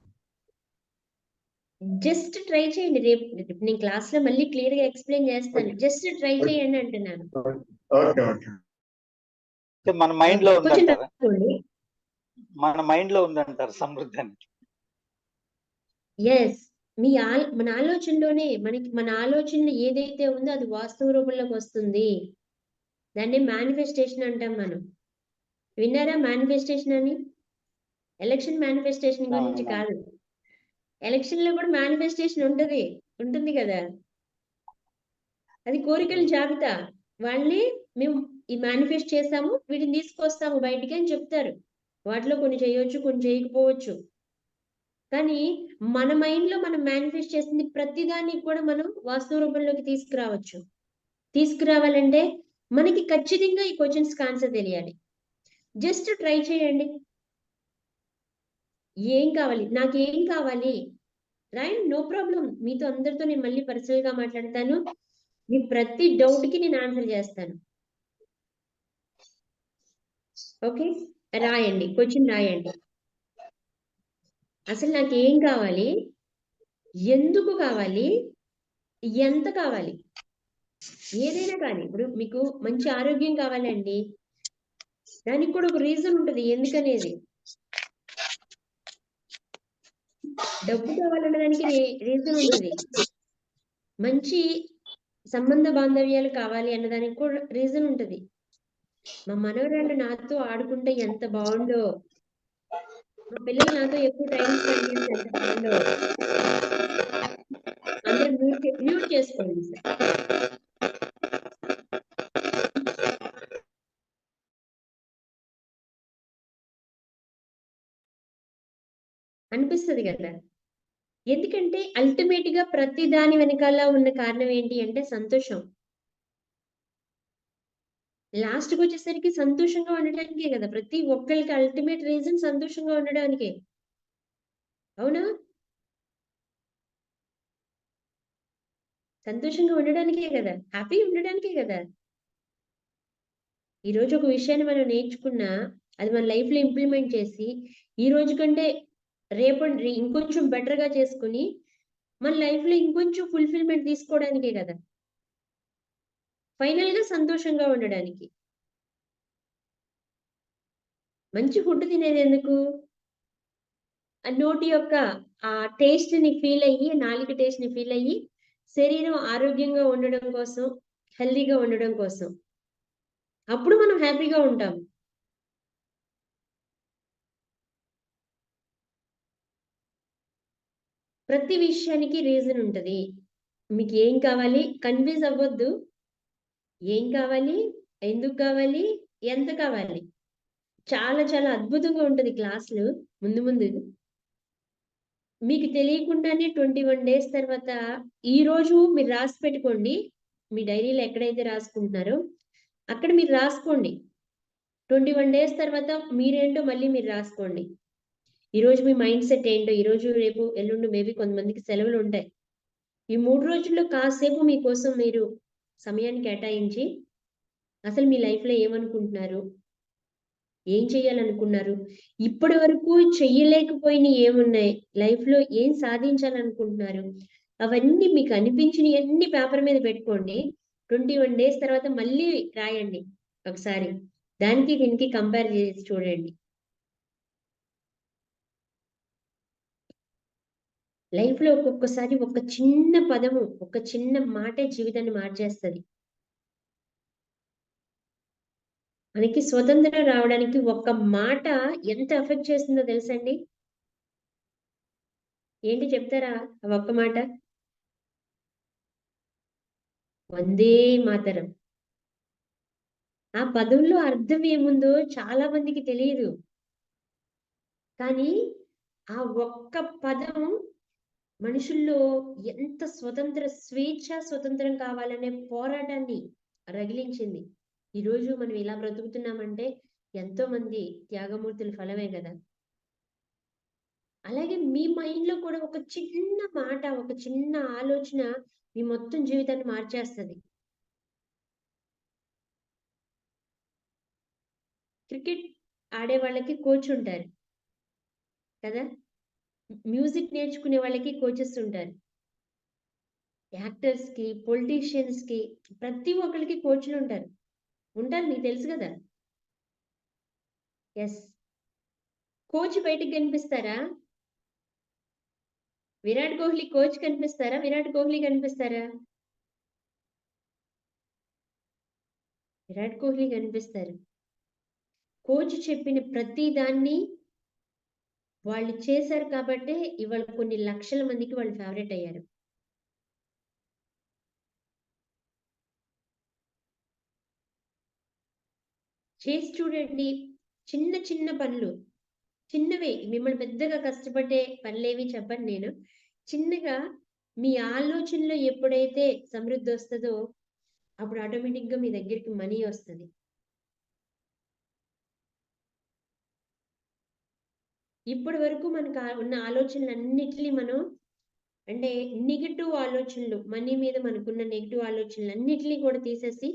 జస్ట్ ట్రై చేయండి. రేపు నేను క్లాస్ లో మళ్ళీ క్లియర్ గా ఎక్స్ప్లెయిన్ చేస్తాను. జస్ట్ ట్రై చేయండి అంటున్నాను. Okay okay. మన మైండ్ లో కొంచెం ఉందంటారా? రాసుకోండి. మన మైండ్ లో ఉందంటారు సమృద్ధి అని. ఎస్, మన ఆలోచనలోనే మన ఆలోచనలు ఏదైతే ఉందో అది వాస్తవ రూపంలోకి వస్తుంది. దాన్ని మేనిఫెస్టేషన్ అంటాం మనం. విన్నారా మేనిఫెస్టేషన్ అని? ఎలక్షన్ మేనిఫెస్టేషన్ గురించి కాదు, ఎలక్షన్ లో కూడా మేనిఫెస్టేషన్ ఉంటుంది కదా. అది కోరికల జాబితా. వాళ్ళని మేము ఈ మేనిఫెస్ట్ చేస్తాము, వీటిని తీసుకొస్తాము బయటికి అని చెప్తారు. వాటిలో కొన్ని చేయొచ్చు, కొన్ని చేయకపోవచ్చు. కానీ మన మైండ్ లో మనం మేనిఫెస్ట్ చేసింది ప్రతిదాన్ని కూడా మనం వాస్తవ రూపంలోకి తీసుకురావచ్చు. తీసుకురావాలంటే మనకి ఖచ్చితంగా ఈ క్వశ్చన్స్ ఆన్సర్ తెలియాలి. జస్ట్ ట్రై చేయండి. ఏం కావాలి, నాకేం కావాలి రైట్, నో ప్రాబ్లం. మీతో అందరితో నేను మళ్ళీ పర్సనల్ గా మాట్లాడతాను. మీ ప్రతి డౌట్ కి నేను ఆన్సర్ చేస్తాను. ఓకే, రాయండి, క్వశ్చన్ రాయండి. అసలు నాకు ఏం కావాలి, ఎందుకు కావాలి, ఎంత కావాలి? ఏదైనా కానీ, ఇప్పుడు మీకు మంచి ఆరోగ్యం కావాలండి, దానికి కూడా ఒక రీజన్ ఉంటుంది ఎందుకనేది. డబ్బు కావాలన్న దానికి రీజన్ ఉంటుంది. మంచి సంబంధ బాంధవ్యాలు కావాలి అన్నదానికి కూడా రీజన్ ఉంటుంది. మా మనవరాళ్ళు నాతో ఆడుకుంటే ఎంత బాగుండో, మా పిల్లలు నాతో ఎక్కువ టైం స్పెండ్ చేస్తే ఎంత బాగుండో. అందరూ మ్యూట్ చేసుకోండి సార్. అనిపిస్తుంది కదా. ఎందుకంటే అల్టిమేట్ గా ప్రతి దాని వెనకాల ఉన్న కారణం ఏంటి అంటే సంతోషం. లాస్ట్ కి వచ్చేసరికి సంతోషంగా ఉండడానికే కదా. ప్రతి ఒక్కరికి అల్టిమేట్ రీజన్ సంతోషంగా ఉండడానికే. అవునా? సంతోషంగా ఉండడానికే కదా, హ్యాపీ ఉండడానికే కదా. ఈ రోజు ఒక విషయాన్ని మనం నేర్చుకున్నా, అది మన లైఫ్ లో ఇంప్లిమెంట్ చేసి ఈ రోజు కంటే రేపు ఇంకొంచెం బెటర్ గా చేసుకుని మన లైఫ్ లో ఇంకొంచెం ఫుల్ఫిల్మెంట్ తీసుకోవడానికే కదా. ఫైనల్ గా సంతోషంగా ఉండడానికి. మంచి ఫుడ్ తినేది ఎందుకు? ఆ నోటి యొక్క ఆ టేస్ట్ ని ఫీల్ అయ్యి, నాలుక టేస్ట్ ని ఫీల్ అయ్యి శరీరం ఆరోగ్యంగా ఉండడం కోసం, హెల్దీగా ఉండడం కోసం. అప్పుడు మనం హ్యాపీగా ఉంటాం. ప్రతి విషయానికి రీజన్ ఉంటది. మీకు ఏం కావాలి కన్ఫ్యూజ్ అవ్వద్దు. ఏం కావాలి, ఎందుకు కావాలి, ఎంత కావాలి. చాలా చాలా అద్భుతంగా ఉంటది క్లాసులు. ముందు ముందు మీకు తెలియకుండానే 21 డేస్ తర్వాత ఈ రోజు మీరు రాసి పెట్టుకోండి. మీ డైరీలో ఎక్కడైతే రాసుకుంటున్నారో అక్కడ మీరు రాసుకోండి. 21 డేస్ తర్వాత మీరేంటో మళ్ళీ మీరు రాసుకోండి. ఈ రోజు మీ మైండ్ సెట్ ఏంటో, ఈ రోజు రేపు ఎల్లుండి మేబీ కొంతమందికి సెలవులు ఉంటాయి. ఈ 3 రోజుల్లో కాసేపు మీకోసం మీరు సమయాన్ని కేటాయించి అసలు మీ లైఫ్ లో ఏమనుకుంటున్నారు, ఏం చేయాలనుకున్నారు, ఇప్పటి వరకు చెయ్యలేకపోయిన ఏమున్నాయి, లైఫ్ లో ఏం సాధించాలనుకుంటున్నారు, అవన్నీ మీకు అనిపించినవి అన్ని పేపర్ మీద పెట్టుకోండి. 21 డేస్ తర్వాత మళ్ళీ రాయండి ఒకసారి. దానికి దీనికి కంపేర్ చేసి చూడండి. లైఫ్ లో ఒక్కొక్కసారి ఒక చిన్న పదము, ఒక చిన్న మాటే జీవితాన్ని మార్చేస్తుంది. మనకి స్వతంత్రం రావడానికి ఒక్క మాట ఎంత ఎఫెక్ట్ చేస్తుందో తెలుసండి? ఏంటి చెప్తారా ఆ ఒక్క మాట? వందే మాతరం. ఆ పదంలో అర్థం ఏముందో చాలా మందికి తెలియదు. కానీ ఆ ఒక్క పదం మనుషుల్లో ఎంత స్వేచ్ఛ స్వతంత్రం కావాలనే పోరాటాన్ని రగిలించింది. ఈరోజు మనం ఇలా బ్రతుకుతున్నామంటే ఎంతో మంది త్యాగమూర్తుల ఫలమే కదా. అలాగే మీ మైండ్ లో కూడా ఒక చిన్న మాట, ఒక చిన్న ఆలోచన మీ మొత్తం జీవితాన్ని మార్చేస్తుంది. క్రికెట్ ఆడే వాళ్ళకి కోచ్ ఉంటారు కదా, మ్యూజిక్ నేర్చుకునే వాళ్ళకి కోచెస్ ఉంటారు, యాక్టర్స్ కి, పొలిటీషియన్స్ కి, ప్రతి ఒక్కరికి కోచ్లు ఉంటారు. మీకు తెలుసు కదా. ఎస్. కోచ్ బయటికి కనిపిస్తారా? విరాట్ కోహ్లీ కోచ్ కనిపిస్తారా? విరాట్ కోహ్లీ కనిపిస్తారా? విరాట్ కోహ్లీ కనిపిస్తారు. కోచ్ చెప్పిన ప్రతి దాన్ని వాళ్ళు చేశారు కాబట్టి ఇవాళ కొన్ని లక్షల మందికి వాళ్ళు ఫేవరెట్ అయ్యారు. చేసి చూడండి. చిన్న చిన్న పనులు, చిన్నవే, మిమ్మల్ని పెద్దగా కష్టపడే పనులేవి చెప్పను నేను. చిన్నగా మీ ఆలోచనలో ఎప్పుడైతే సమృద్ధి వస్తుందో అప్పుడు ఆటోమేటిక్ గా మీ దగ్గరికి మనీ వస్తుంది. ఇప్పటి వరకు మనకు ఉన్న ఆలోచనలన్నిటినీ మనం అంటే నెగిటివ్ ఆలోచనలు, మనీ మీద మనకున్న నెగిటివ్ ఆలోచనలు అన్నిటినీ కూడా తీసేసి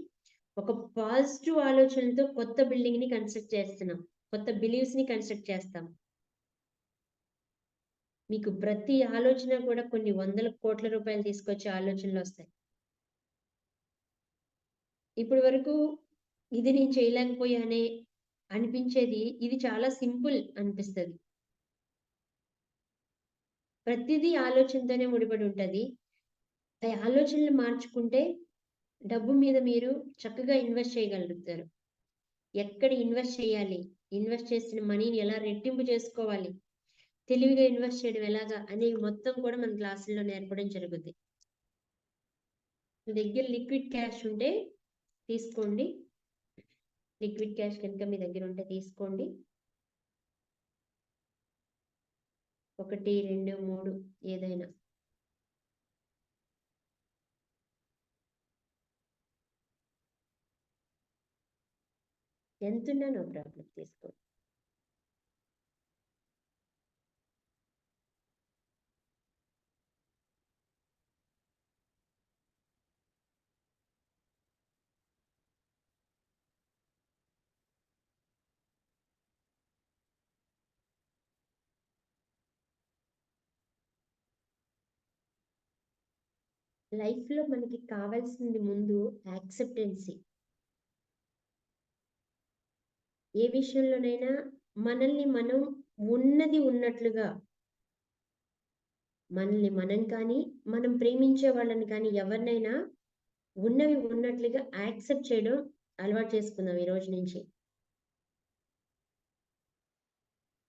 ఒక పాజిటివ్ ఆలోచనలతో కొత్త బిల్డింగ్ ని కన్స్ట్రక్ట్ చేస్తున్నాం, కొత్త బిలీవ్స్ ని కన్స్ట్రక్ట్ చేస్తాం. మీకు ప్రతి ఆలోచన కూడా కొన్ని వందల కోట్ల రూపాయలు తీసుకొచ్చే ఆలోచనలు వస్తాయి. ఇప్పటి వరకు ఇది నేను చేయలేకపోయానే అనిపించేది ఇది చాలా సింపుల్ అనిపిస్తుంది. ప్రతిదీ ఆలోచనతోనే ముడిపడి ఉంటది. ఆ ఆలోచనలు మార్చుకుంటే డబ్బు మీద మీరు చక్కగా ఇన్వెస్ట్ చేయగలుగుతారు. ఎక్కడ ఇన్వెస్ట్ చేయాలి, ఇన్వెస్ట్ చేసిన మనీని ఎలా రెట్టింపు చేసుకోవాలి, తెలివిగా ఇన్వెస్ట్ చేయడం ఎలాగా అనేవి మొత్తం కూడా మన క్లాసుల్లో నేర్పడం జరుగుద్ది. మీ దగ్గర లిక్విడ్ క్యాష్ ఉంటే తీసుకోండి. లిక్విడ్ క్యాష్ కనుక మీ దగ్గర ఉంటే తీసుకోండి. 1, 2, 3 ఏదైనా. ఎంతున్నా నో ప్రాబ్లం తీసుకో. లైఫ్ లో మనకి కావాల్సింది ముందు యాక్సెప్టెన్సీ. ఏ విషయంలోనైనా మనల్ని మనం ఉన్నది ఉన్నట్లుగా, మనల్ని మనం కానీ మనం ప్రేమించే వాళ్ళని కానీ ఎవరినైనా ఉన్నవి ఉన్నట్లుగా యాక్సెప్ట్ చేయడం అలవాటు చేసుకుందాం ఈ రోజు నుంచి.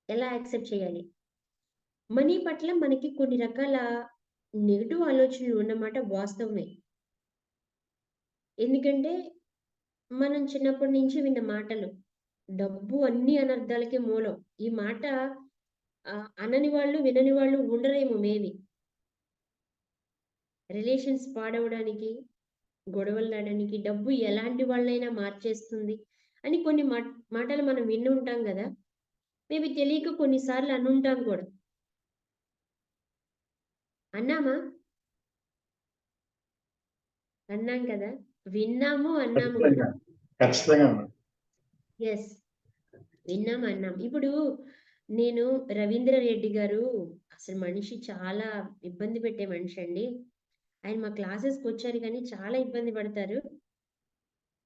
ఎలా యాక్సెప్ట్ చేయాలి? మనీ పట్ల మనకి కొన్ని రకాల నెగిటివ్ ఆలోచనలు ఉన్నమాట వాస్తవమే. ఎందుకంటే మనం చిన్నప్పటి నుంచి విన్న మాటలు, డబ్బు అన్ని అనర్థాలకి మూలం. ఈ మాట అనని వాళ్ళు వినని వాళ్ళు ఉండరేమో మేబీ. రిలేషన్స్ పాడవడానికి, గొడవలు ఆడడానికి డబ్బు ఎలాంటి వాళ్ళైనా మార్చేస్తుంది అని కొన్ని మాటలు మనం విని ఉంటాం కదా. మేబీ తెలియక కొన్నిసార్లు అనుంటాం కూడా. అన్నామా? అన్నాం కదా, విన్నాము అన్నాము కదా. ఖచ్చితంగా ఎస్, విన్నాం అన్నాం. ఇప్పుడు నేను రవీంద్ర రెడ్డి గారు అసలు మనిషి చాలా ఇబ్బంది పెట్టే మనిషి అండి. ఆయన మా క్లాసెస్కి వచ్చారు కానీ చాలా ఇబ్బంది పడతారు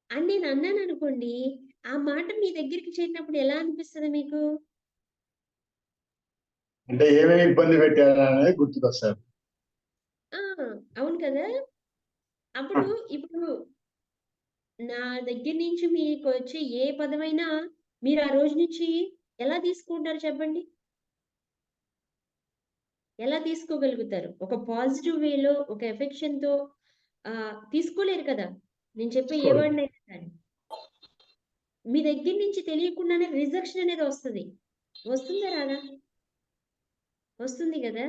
అని నేను అన్నాను అనుకోండి. ఆ మాట మీ దగ్గరికి చేరినప్పుడు ఎలా అనిపిస్తుంది మీకు? అంటే ఏమేమి ఇబ్బంది పెట్టారు అనేది గుర్తుకొస్తారు. అవును కదా. అప్పుడు ఇప్పుడు నా దగ్గర నుంచి మీకు వచ్చే ఏ పదమైనా మీరు ఆ రోజు నుంచి ఎలా తీసుకుంటారు చెప్పండి? ఎలా తీసుకోగలుగుతారు? ఒక పాజిటివ్ వేలో, ఒక ఎఫెక్షన్ తో తీసుకోలేరు కదా. నేను చెప్పే ఏ వర్డ్ అయినా కానీ మీ దగ్గర నుంచి తెలియకుండానే రిజెక్షన్ అనేది వస్తుంది. వస్తుందా రాదా? వస్తుంది కదా.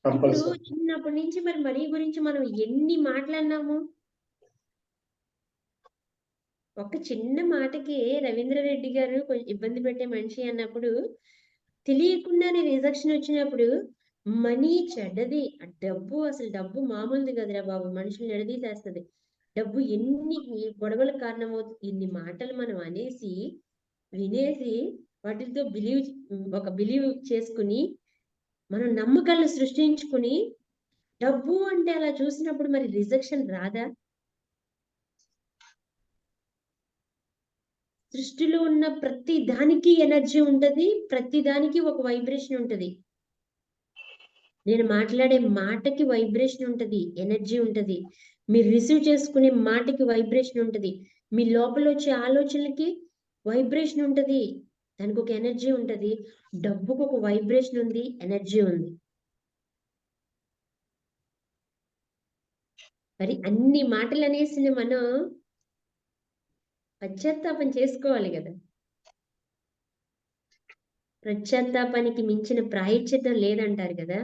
ఇప్పుడు చిన్నప్పటి నుంచి మరి మనీ గురించి మనం ఎన్ని మాట్లాడినాము. ఒక చిన్న మాటకి రవీంద్ర రెడ్డి గారు కొంచెం ఇబ్బంది పెట్టే మనిషి అన్నప్పుడు, తెలియకుండానే రిజెక్షన్ వచ్చినప్పుడు మనీ చెడ్డది, డబ్బు అసలు డబ్బు మామూలుది కదరా బాబు, మనుషులు ఎడదీసేస్తుంది. డబ్బు ఎన్ని గొడవలకు కారణమవుతుంది. ఇన్ని మాటలు మనం అనేసి వినేసి వాటితో బిలీవ్ చేసుకుని మనం నమ్మకాలను సృష్టించుకుని డబ్బు అంటే అలా చూసినప్పుడు మరి రిజెక్షన్ రాదా? సృష్టిలో ఉన్న ప్రతి దానికి ఎనర్జీ ఉంటది, ప్రతి దానికి ఒక వైబ్రేషన్ ఉంటది. నేను మాట్లాడే మాటకి వైబ్రేషన్ ఉంటది, ఎనర్జీ ఉంటది. మీరు రిసీవ్ చేసుకునే మాటకి వైబ్రేషన్ ఉంటది. మీ లోపల వచ్చే ఆలోచనలకి వైబ్రేషన్ ఉంటది, దానికి ఒక ఎనర్జీ ఉంటది. డబ్బుకు ఒక వైబ్రేషన్ ఉంది, ఎనర్జీ ఉంది. మరి అన్ని మాటలు అనేసి మనం పశ్చాత్తాపం చేసుకోవాలి కదా. పశ్చాత్తాపానికి మించిన ప్రాయశ్చిత్తం లేదంటారు కదా.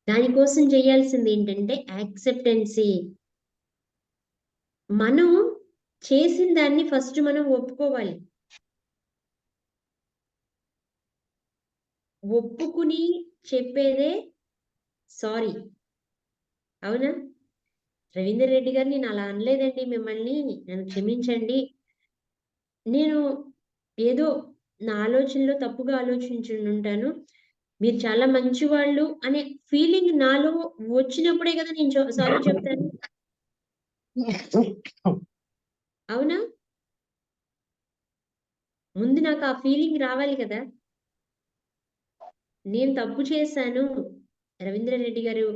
దానికోసం చేయాల్సింది ఏంటంటే యాక్సెప్టెన్సీ. మనం చేసిన దాన్ని ఫస్ట్ మనం ఒప్పుకోవాలి. ఒప్పుకుని చెప్పేదే సారీ. అవునా? రవీందర్ రెడ్డి గారు, నేను అలా అనలేదండి మిమ్మల్ని, నన్ను క్షమించండి, నేను ఏదో నా ఆలోచనలో తప్పుగా ఆలోచించుంటాను, మీరు చాలా మంచివాళ్ళు అనే ఫీలింగ్ నాలో వచ్చినప్పుడే కదా నేను సారీ చెప్తాను. అవునా? ముందు నాకు ఆ ఫీలింగ్ రావాలి కదా. నేను తప్పు చేశాను, రవీంద్ర రెడ్డి గారు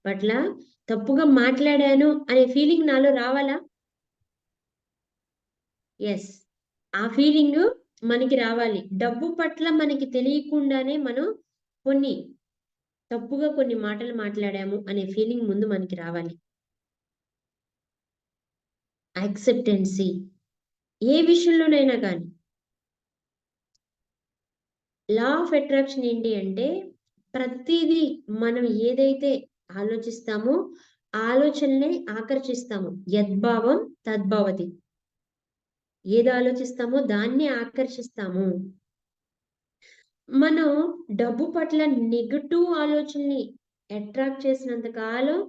పట్ల తప్పుగా మాట్లాడాను అనే ఫీలింగ్ నాలో రావాలా? ఎస్, ఆ ఫీలింగ్ మనకి రావాలి. డబ్బు పట్ల మనకి తెలియకుండానే మనం తప్పుగా కొన్ని మాటలు మాట్లాడాము అనే ఫీలింగ్ ముందు మనకి రావాలి. యాక్సెప్టెన్సీ ఏ విషయంలోనైనా కానీ లా ఆఫ్ అట్రాక్షన్ ఏంటి అంటే ప్రతిదీ మనం ఏదైతే ఆలోచిస్తామో ఆలోచనలే ఆకర్షిస్తాము. యద్భావం తద్భవతి. ఏది ఆలోచిస్తామో దాన్ని ఆకర్షిస్తాము. మనం డబ్బు పట్ల నెగటివ్ ఆలోచనని అట్రాక్ట్ చేసినంత కాలం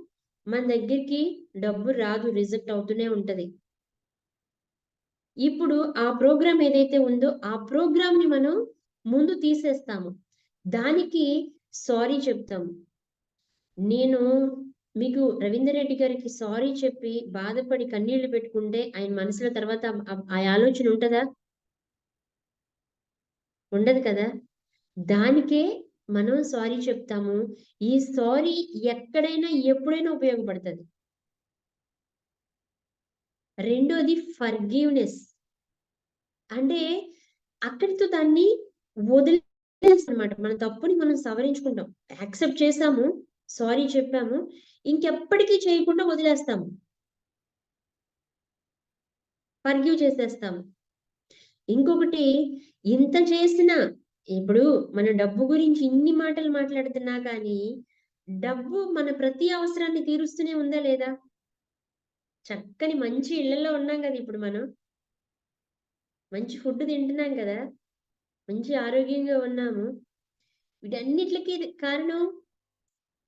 మన దగ్గరికి డబ్బు రాదు, రిజెక్ట్ అవుతూనే ఉంటది. ఇప్పుడు ఆ ప్రోగ్రామ్ ఏదైతే ఉందో ఆ ప్రోగ్రామ్ ని మనం ముందు తీసేస్తాము. దానికి సారీ చెప్తాము. నేను మీకు రవీందర్ రెడ్డి గారికి సారీ చెప్పి బాధపడి కన్నీళ్లు పెట్టుకుంటే ఆయన మనసులో తర్వాత ఆ ఆలోచన ఉంటదా? ఉండదు కదా. దానికే మనం సారీ చెప్తాము. ఈ సారీ ఎక్కడైనా ఎప్పుడైనా ఉపయోగపడుతుంది. రెండోది ఫర్గివ్నెస్. అంటే అక్కడితో దాన్ని వదిలేస్తామన్నమాట. మన తప్పుని మనం సవరించుకుంటాం. యాక్సెప్ట్ చేసాము, సారీ చెప్పాము, ఇంకెప్పటికీ చేయకుండా వదిలేస్తాము, ఫర్గివ్ చేసేస్తాము. ఇంకొకటి, ఇంత చేసినా ఇప్పుడు మనం డబ్బు గురించి ఇన్ని మాటలు మాట్లాడుతున్నా కానీ డబ్బు మన ప్రతి అవసరాన్ని తీరుస్తూనే ఉందా లేదా? చక్కని మంచి ఇళ్లలో ఉన్నాం కదా, ఇప్పుడు మనం మంచి ఫుడ్ తింటున్నాం కదా, మంచి ఆరోగ్యంగా ఉన్నాము. వీటన్నిటికీ కారణం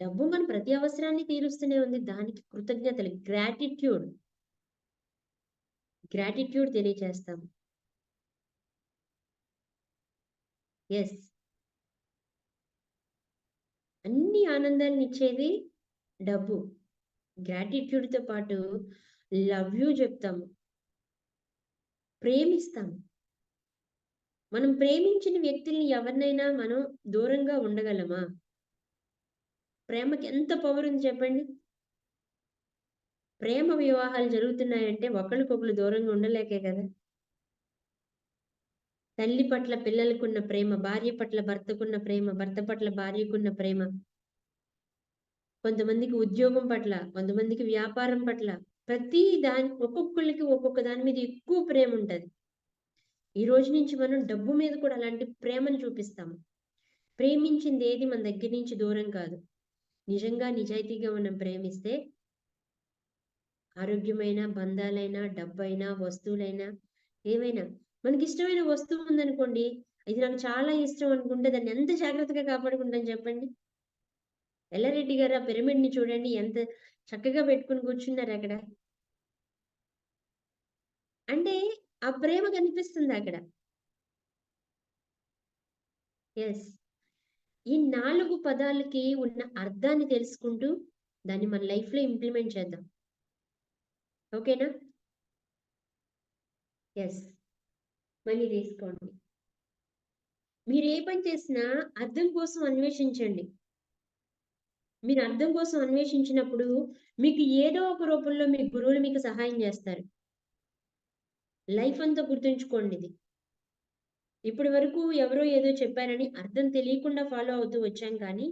డబ్బు మన ప్రతి అవసరాన్ని తీరుస్తూనే ఉంది. దానికి కృతజ్ఞతలు, గ్రాటిట్యూడ్ తెలియచేస్తాము. ఎస్, అన్ని ఆనందాన్ని ఇచ్చేది డబ్బు. గ్రాటిట్యూడ్ తో పాటు లవ్ యూ చెప్తాము, ప్రేమిస్తాము. మనం ప్రేమించిన వ్యక్తుల్ని ఎవరినైనా మనం దూరంగా ఉండగలమా? ప్రేమకి ఎంత పవర్ ఉంది చెప్పండి. ప్రేమ వివాహాలు జరుగుతున్నాయంటే ఒకరికొకరు దూరంగా ఉండలేకే కదా. తల్లి పట్ల పిల్లలకున్న ప్రేమ, భార్య పట్ల భర్తకున్న ప్రేమ, భర్త పట్ల భార్యకున్న ప్రేమ, కొంతమందికి ఉద్యోగం పట్ల, కొంతమందికి వ్యాపారం పట్ల, ప్రతి దాని ఒక్కొక్కరికి ఒక్కొక్క దాని మీద ఎక్కువ ప్రేమ ఉంటది. ఈ రోజు నుంచి మనం డబ్బు మీద కూడా అలాంటి ప్రేమను చూపిస్తాము. ప్రేమించింది ఏది మన దగ్గర నుంచి దూరం కాదు. నిజంగా నిజాయితీగా మనం ప్రేమిస్తే ఆరోగ్యమైన, బంధాలైనా, డబ్బైనా, వస్తువులైనా, ఏమైనా, మనకి ఇష్టమైన వస్తువు ఉందనుకోండి, ఇది నాకు చాలా ఇష్టం అనుకుంటే దాన్ని ఎంత జాగ్రత్తగా కాపాడుకుంటాం చెప్పండి. ఎల్లారెడ్డి గారు ఆ పిరమిడ్ ని చూడండి, ఎంత చక్కగా పెట్టుకుని కూర్చున్నారు అక్కడ. అంటే ఆ ప్రేమ కనిపిస్తుంది అక్కడ. ఎస్, ఈ 4 పదాలకి ఉన్న అర్థాన్ని తెలుసుకుంటూ దాన్ని మన లైఫ్ లో ఇంప్లిమెంట్ చేద్దాం. ఓకేనా? ఎస్, మళ్ళీ తీసుకోండి. మీరు ఏ పని చేసినా అర్థం కోసం అన్వేషించండి. మీరు అర్థం కోసం అన్వేషించినప్పుడు మీకు ఏదో ఒక రూపంలో మీ గురువులు మీకు సహాయం చేస్తారు. లైఫ్ అంతా గుర్తుంచుకోండి ఇది. ఇప్పటి వరకు ఎవరో ఏదో చెప్పారని అర్థం తెలియకుండా ఫాలో అవుతూ వచ్చాం, కానీ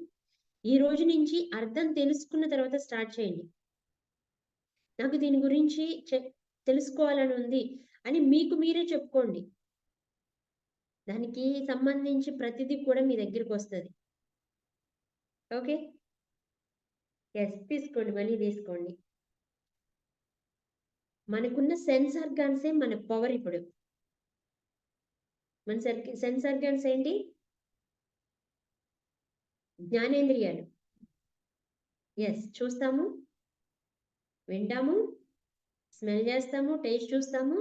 ఈ రోజు నుంచి అర్థం తెలుసుకున్న తర్వాత స్టార్ట్ చేయండి. నాకు దీని గురించి తెలుసుకోవాలని ఉంది అని మీకు మీరే చెప్పుకోండి. దానికి సంబంధించి ప్రతిదీ కూడా మీ దగ్గరికి వస్తుంది. ఓకే? ఎస్, తీసుకోండి, మళ్ళీ తీసుకోండి. మనకున్న సెన్స్ ఆర్గాన్సే మన పవర్. ఇప్పుడు మన సెన్స్ ఆర్గాన్స్ ఏంటి? జ్ఞానేంద్రియాలు. ఎస్, చూస్తాము, వింటాము, స్మెల్ చేస్తాము, టేస్ట్ చూస్తాము,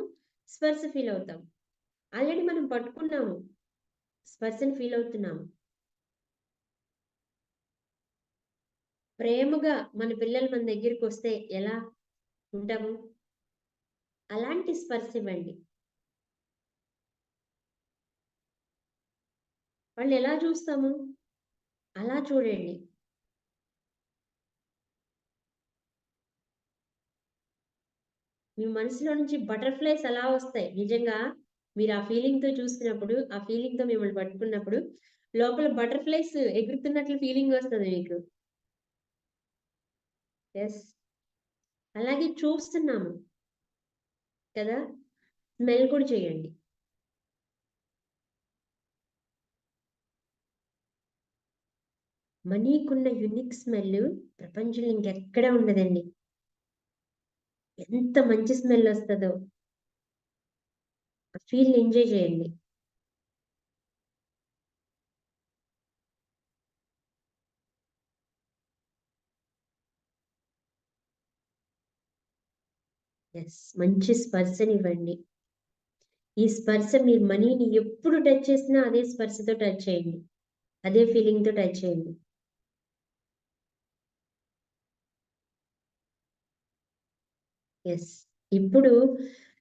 స్పర్శ ఫీల్ అవుతాము. ఆల్రెడీ మనం పట్టుకున్నాము, స్పర్శను ఫీల్ అవుతున్నాము. ప్రేమగా మన పిల్లలు మన దగ్గరికి వస్తే ఎలా ఉంటాము? అలాంటి స్పర్శ ఇవ్వండి. వాళ్ళు ఎలా చూస్తాము అలా చూడండి. మీ మనసులో నుంచి బటర్ఫ్లైస్ అలా వస్తాయి. నిజంగా మీరు ఆ ఫీలింగ్ తో చూసినప్పుడు, ఆ ఫీలింగ్ తో మిమ్మల్ని పట్టుకున్నప్పుడు లోపల బటర్ఫ్లైస్ ఎగురుతున్నట్లు ఫీలింగ్ వస్తుంది మీకు. ఎస్, అలాగే చూస్తున్నాము కదా, స్మెల్ కూడా చేయండి. మనీకున్న యునిక్ స్మెల్ ప్రపంచంలో ఇంకెక్కడ ఉండదండి. ఎంత మంచి స్మెల్ వస్తుందో ఆ ఫీల్ ఎంజాయ్ చేయండి. ఎస్, మంచి స్పర్శనివ్వండి. ఈ స్పర్శ మీరు మనీని ఎప్పుడు టచ్ చేసినా అదే స్పర్శతో టచ్ చేయండి, అదే ఫీలింగ్ తో టచ్ చేయండి. ఎస్, ఇప్పుడు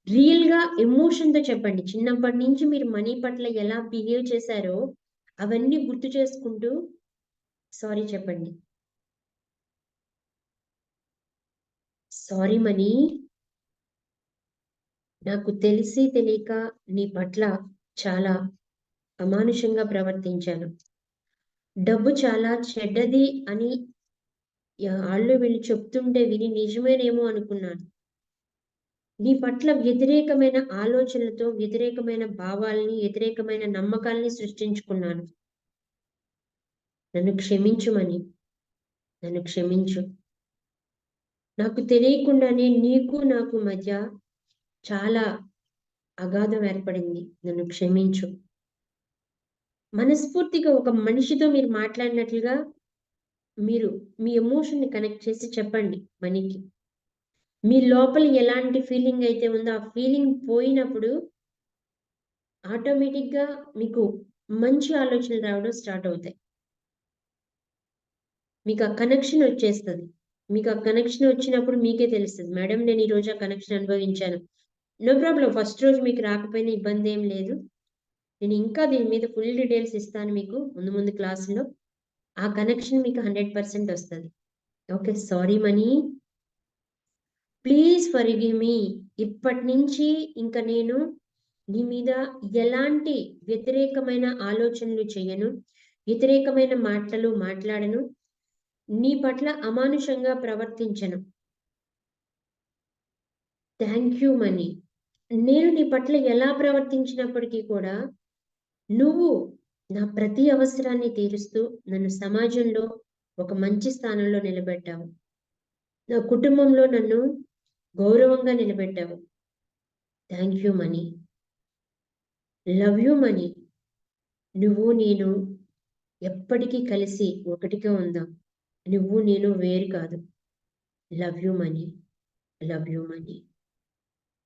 రియల్ గా ఎమోషన్ తో చెప్పండి. చిన్నప్పటి నుంచి మీరు మనీ పట్ల ఎలా బిహేవ్ చేశారో అవన్నీ గుర్తు చేసుకుంటూ సారీ చెప్పండి. సారీ మనీ, నాకు తెలిసి తెలియక నీ పట్ల చాలా అమానుషంగా ప్రవర్తించాను. డబ్బు చాలా చెడ్డది అని వాళ్ళు వీళ్ళు చెప్తుంటే విని నిజమేనేమో అనుకున్నాను. నీ పట్ల వ్యతిరేకమైన ఆలోచనలతో వ్యతిరేకమైన భావాల్ని, వ్యతిరేకమైన నమ్మకాల్ని సృష్టించుకున్నాను. నన్ను క్షమించుమని, నన్ను క్షమించు. నాకు తెలియకుండానే నీకు నాకు మధ్య చాలా అగాధం ఏర్పడింది. నన్ను క్షమించు. మనస్ఫూర్తిగా ఒక మనిషితో మీరు మాట్లాడినట్లుగా మీరు మీ ఎమోషన్ ని కనెక్ట్ చేసి చెప్పండి మనీకి. మీ లోపల ఎలాంటి ఫీలింగ్ అయితే ఉందో ఆ ఫీలింగ్ పోయినప్పుడు ఆటోమేటిక్ గా మీకు మంచి ఆలోచనలు రావడం స్టార్ట్ అవుతాయి. మీకు ఆ కనెక్షన్ వచ్చేస్తుంది. మీకు ఆ కనెక్షన్ వచ్చినప్పుడు మీకే తెలుస్తుంది, మేడం నేను ఈ రోజు ఆ కనెక్షన్ అనుభవించాను. నో ప్రాబ్లం, ఫస్ట్ రోజు మీకు రాకపోయినా ఇబ్బంది ఏం లేదు. నేను ఇంకా దీని మీద ఫుల్ డీటెయిల్స్ ఇస్తాను మీకు ముందు ముందు క్లాసులో. ఆ కనెక్షన్ మీకు 100% వస్తుంది. Okay, sorry money, please forgive మీ. ఇప్పటి నుంచి ఇంకా నేను నీ మీద ఎలాంటి వ్యతిరేకమైన ఆలోచనలు చేయను, వ్యతిరేకమైన మాటలు మాట్లాడను, నీ పట్ల అమానుషంగా ప్రవర్తించను. Thank you money. నేను నీ పట్ల ఎలా ప్రవర్తించినప్పటికీ కూడా నువ్వు నా ప్రతి అవసరాన్ని తీరుస్తూ నన్ను సమాజంలో ఒక మంచి స్థానంలో నిలబెట్టావు. నా కుటుంబంలో నన్ను గౌరవంగా నిలబెట్టావు. Thank you money. Love you money. నువ్వు నేను ఎప్పటికీ కలిసి ఒకటిగా ఉందాం. నువ్వు నేను వేరు కాదు. Love you money, love you money,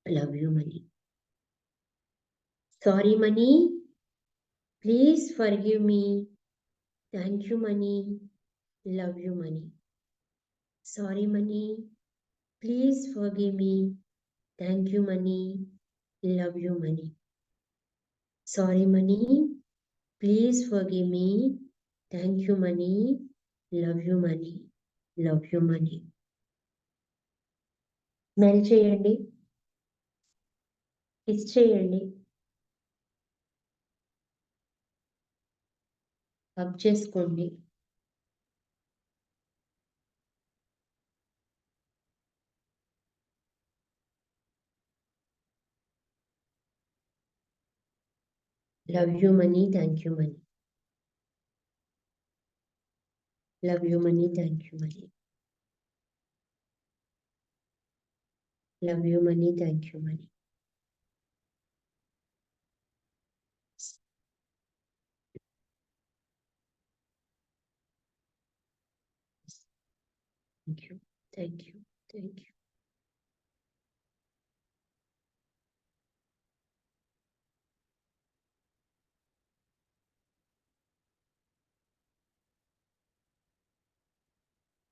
love you money. Sorry money, please forgive me. Thank you money, love you money. Sorry money, please forgive me. Thank you money, love you money. Sorry money, please forgive me. Thank you money, love you money, love you money. Smell చేయండి, kiss చేయండి, hug చేసుకోండి. Love you money, thank you money. Love you money, thank you money. Love you money, thank you money. Thank you, thank you, thank you.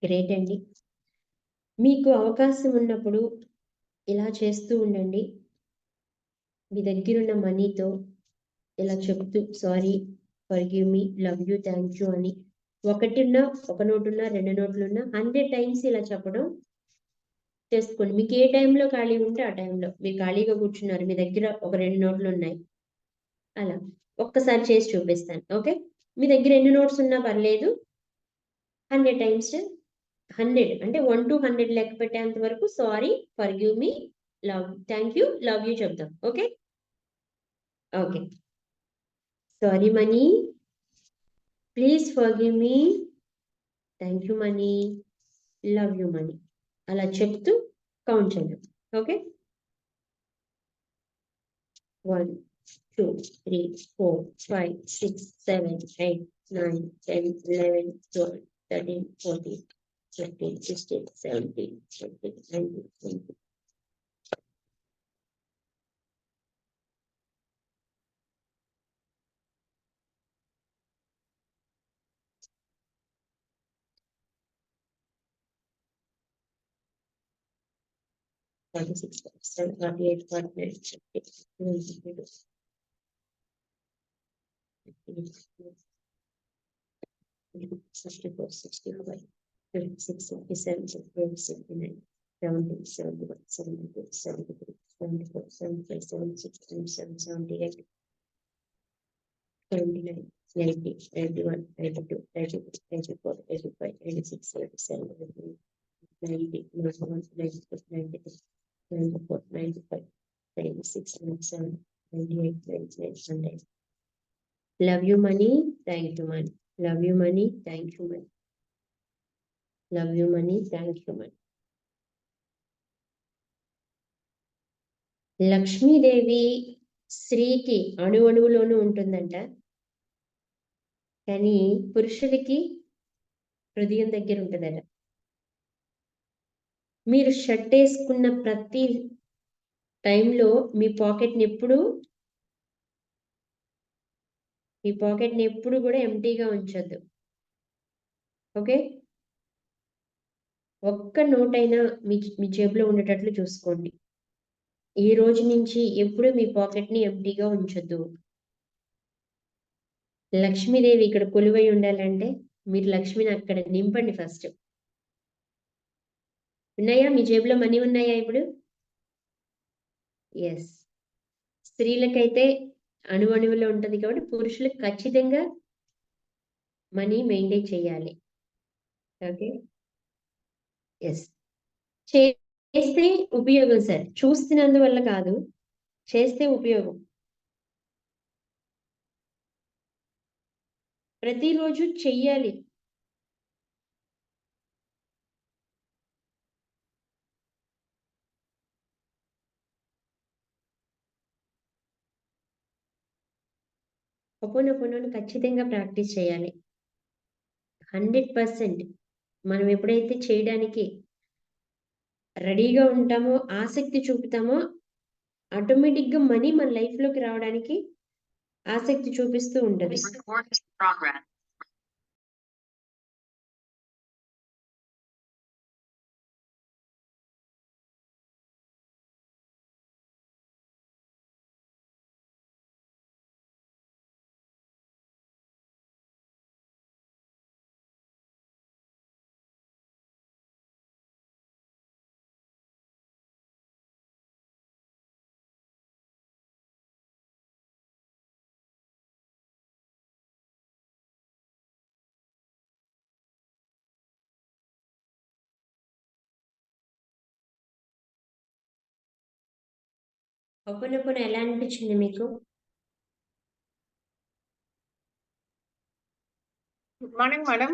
Great అండి. మీకు అవకాశం ఉన్నప్పుడు ఇలా చేస్తూ ఉండండి. మీ దగ్గరున్న మనీతో ఇలా చెప్తూ sorry, forgive me, love you, thank you అని ఒకటిన్నా, ఒక నోటున్నా, 2 నోట్లున్నా 100 టైమ్స్ ఇలా చెప్పడం చేసుకోండి. మీకు ఏ టైంలో ఖాళీ ఉంటే ఆ టైంలో మీరు ఖాళీగా కూర్చున్నారు, మీ దగ్గర ఒక 2 నోట్లు ఉన్నాయి, అలా ఒక్కసారి చేసి చూపిస్తాను. ఓకే, మీ దగ్గర ఎన్ని నోట్స్ ఉన్నా పర్లేదు. 100 టైమ్స్, 100 అంటే 1 to 100 లెక్క పెట్టేంత వరకు sorry, forgive me, love, thank you, love you చెప్తాం. Okay okay. Sorry money, please forgive me, thank you money, love you money, అలా చెప్తూ కౌంట్ చేయండి. Okay, 1 2 3 4 5 6 7 8 9 10 11 12 13 14 15 16 17 18 19 20. Forty-six, 47, 48, 49, 50, 52, 64, 65, 56, 57, 58, 59, 70, 71, 72, 73, 74, 75, 76, 77, 78, 79, 80, 81, 82, 83, 84, 85, 86, 87, 88, 90, 91, 92, 93, 94, 95, 96, 97, 98, 99, 100. Love you money, thank you money. Love you money, thank you money. Love you money, thank you money. Lakshmidevi స్త్రీకి అణువణువులోనూ ఉంటుందంట, కానీ పురుషులకి హృదయం దగ్గర ఉంటుందట. మీరు షర్ట్ వేసుకున్న ప్రతి టైంలో మీ పాకెట్ని ఎప్పుడు కూడా ఎంటీగా ఉంచొద్దు. ఓకే, ఒక్క నోటైనా మీ జేబులో ఉండేటట్లు చూసుకోండి. ఈ రోజు నుంచి ఎప్పుడు మీ పాకెట్ని ఎంటీగా ఉంచొద్దు. లక్ష్మీదేవి ఇక్కడ కొలువై ఉండాలంటే మీరు లక్ష్మిని అక్కడ నింపండి. ఫస్ట్ ఉన్నాయా మీ జేబులో మనీ ఉన్నాయా ఇప్పుడు? ఎస్, స్త్రీలకైతే అణువణువులో ఉంటుంది కాబట్టి పురుషులకు ఖచ్చితంగా మనీ మెయింటైన్ చేయాలి. ఓకే, ఎస్, చేస్తే ఉపయోగం సార్, చూస్తున్నందువల్ల కాదు, చేస్తే ఉపయోగం. ప్రతిరోజు చెయ్యాలి. ఒక్కొనొక్కొనొని ఖచ్చితంగా ప్రాక్టీస్ చేయాలి. 100% మనం ఎప్పుడైతే చేయడానికి రెడీగా ఉంటామో, ఆసక్తి చూపుతామో, ఆటోమేటిక్గా మనీ మన లైఫ్లోకి రావడానికి ఆసక్తి చూపిస్తూ ఉంటుంది. ఒక్కొనొక్కొన ఎలా అనిపించింది మీకు? Good morning madam.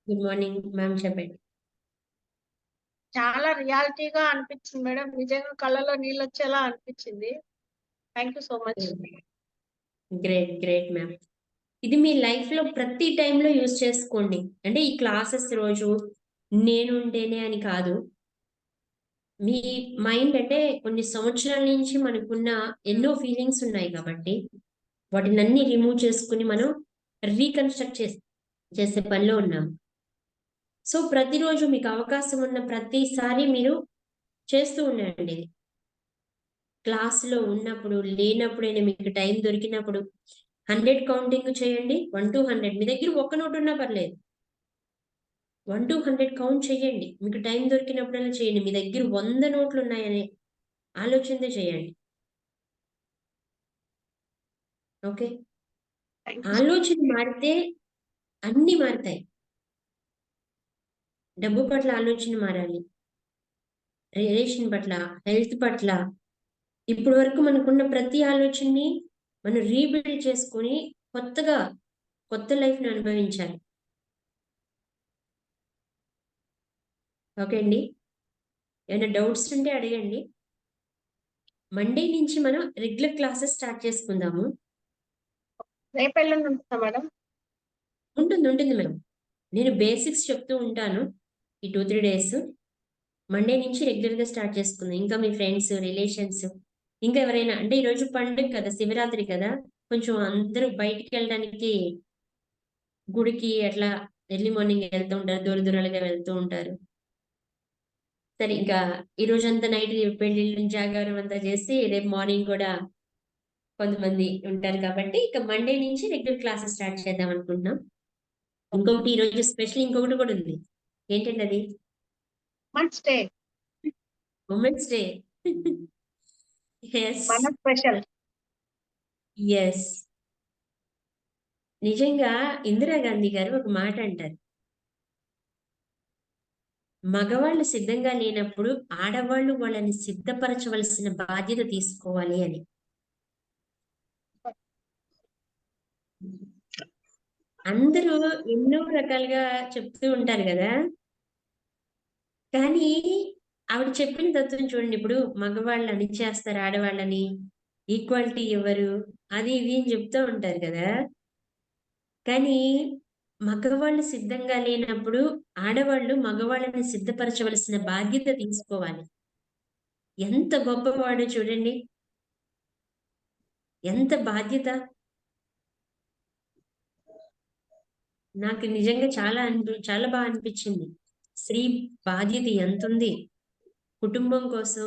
Good morning ma'am, చెప్పండి. చాలా రియాలిటీగా అనిపించింది మేడం, నిజంగా కళ్ళలో నీళ్ళు వచ్చేలా అనిపించింది. Thank you so much. Great great ma'am. ఇది మీ లైఫ్లో ప్రతి టైంలో యూజ్ చేసుకోండి. అంటే ఈ క్లాసెస్ రోజు నేనుంటేనే అని కాదు, మీ మైండ్ అంటే కొన్ని సంవత్సరాల నుంచి మనకున్న ఎన్నో ఫీలింగ్స్ ఉన్నాయి కాబట్టి వాటిని అన్ని రిమూవ్ చేసుకుని మనం రీకన్స్ట్రక్ట్ చేసే పనిలో ఉన్నాం. సో ప్రతిరోజు మీకు అవకాశం ఉన్న ప్రతిసారి మీరు చేస్తూ ఉండండి. క్లాస్లో ఉన్నప్పుడు, లేనప్పుడైనా, మీకు టైం దొరికినప్పుడు 100 కౌంటింగ్ చేయండి. 1 to 100 మీ దగ్గర ఒక్క నోటు ఉన్నా పర్లేదు, 1 to 100 కౌంట్ చేయండి. మీకు టైం దొరికినప్పుడైనా చేయండి. మీ దగ్గర 100 నోట్లు ఉన్నాయనే ఆలోచనతో చేయండి. ఓకే, ఆలోచన మారితే అన్ని మారుతాయి. డబ్బు పట్ల ఆలోచన మారాలి, రిలేషన్ పట్ల, హెల్త్ పట్ల. ఇప్పటి వరకు మనకున్న ప్రతి ఆలోచనని మనం రీబిల్డ్ చేసుకొని కొత్త లైఫ్ని అనుభవించాలి. ఓకే అండి. ఏమైనా డౌట్స్ ఉంటే అడగండి. మండే నుంచి మనం రెగ్యులర్ క్లాసెస్ స్టార్ట్ చేసుకుందాము. రేపు ఎల్లుండి ఉంటుందా మేడం? ఉంటుంది మేడం. నేను బేసిక్స్ చెప్తూ ఉంటాను ఈ 2-3 డేస్. మండే నుంచి రెగ్యులర్ గా స్టార్ట్ చేసుకుందాం. ఇంకా మీ ఫ్రెండ్స్, రిలేషన్స్, ఇంకా ఎవరైనా, అంటే ఈ రోజు పండుగ కదా, శివరాత్రి కదా, కొంచెం అందరూ బయటికి వెళ్ళడానికి, గుడికి అట్లా ఎర్లీ మార్నింగ్ వెళ్తూ ఉంటారు, దూరాలుగా వెళ్తూ ఉంటారు. సరే, ఇంకా ఈ రోజంతా నైట్ పెళ్లిళ్ళు జాగారం అంతా చేసి రేపు మార్నింగ్ కూడా కొంతమంది ఉంటారు కాబట్టి ఇక మండే నుంచి రెగ్యులర్ క్లాసెస్ స్టార్ట్ చేద్దాం అనుకుంటున్నాం. ఇంకొకటి ఈ రోజు స్పెషల్ ఇంకొకటి కూడా ఉంది. ఏంటంటే అది మంచి డే ఉమెన్స్ డే. ఎస్, మన స్పెషల్. ఎస్. నిజంగా ఇందిరాగాంధీ గారు ఒక మాట అంటారు, మగవాళ్ళు సిద్ధంగా లేనప్పుడు ఆడవాళ్ళు వాళ్ళని సిద్ధపరచవలసిన బాధ్యత తీసుకోవాలి అని. అందరూ ఎన్నో రకాలుగా చెప్తూ ఉంటారు కదా, కానీ ఆవిడ చెప్పిన తత్వం చూడండి. ఇప్పుడు మగవాళ్ళు అణిచేస్తారు ఆడవాళ్ళని, ఈక్వాలిటీ ఇవ్వరు, అది ఇది అని చెప్తూ ఉంటారు కదా, కానీ మగవాళ్ళు సిద్ధంగా లేనప్పుడు ఆడవాళ్ళు మగవాళ్ళని సిద్ధపరచవలసిన బాధ్యత తీసుకోవాలి. ఎంత గొప్పవాడు చూడండి, ఎంత బాధ్యత. నాకు నిజంగా చాలా బాగా అనిపించింది. స్త్రీ బాధ్యత ఎంత ఉంది, కుటుంబం కోసం,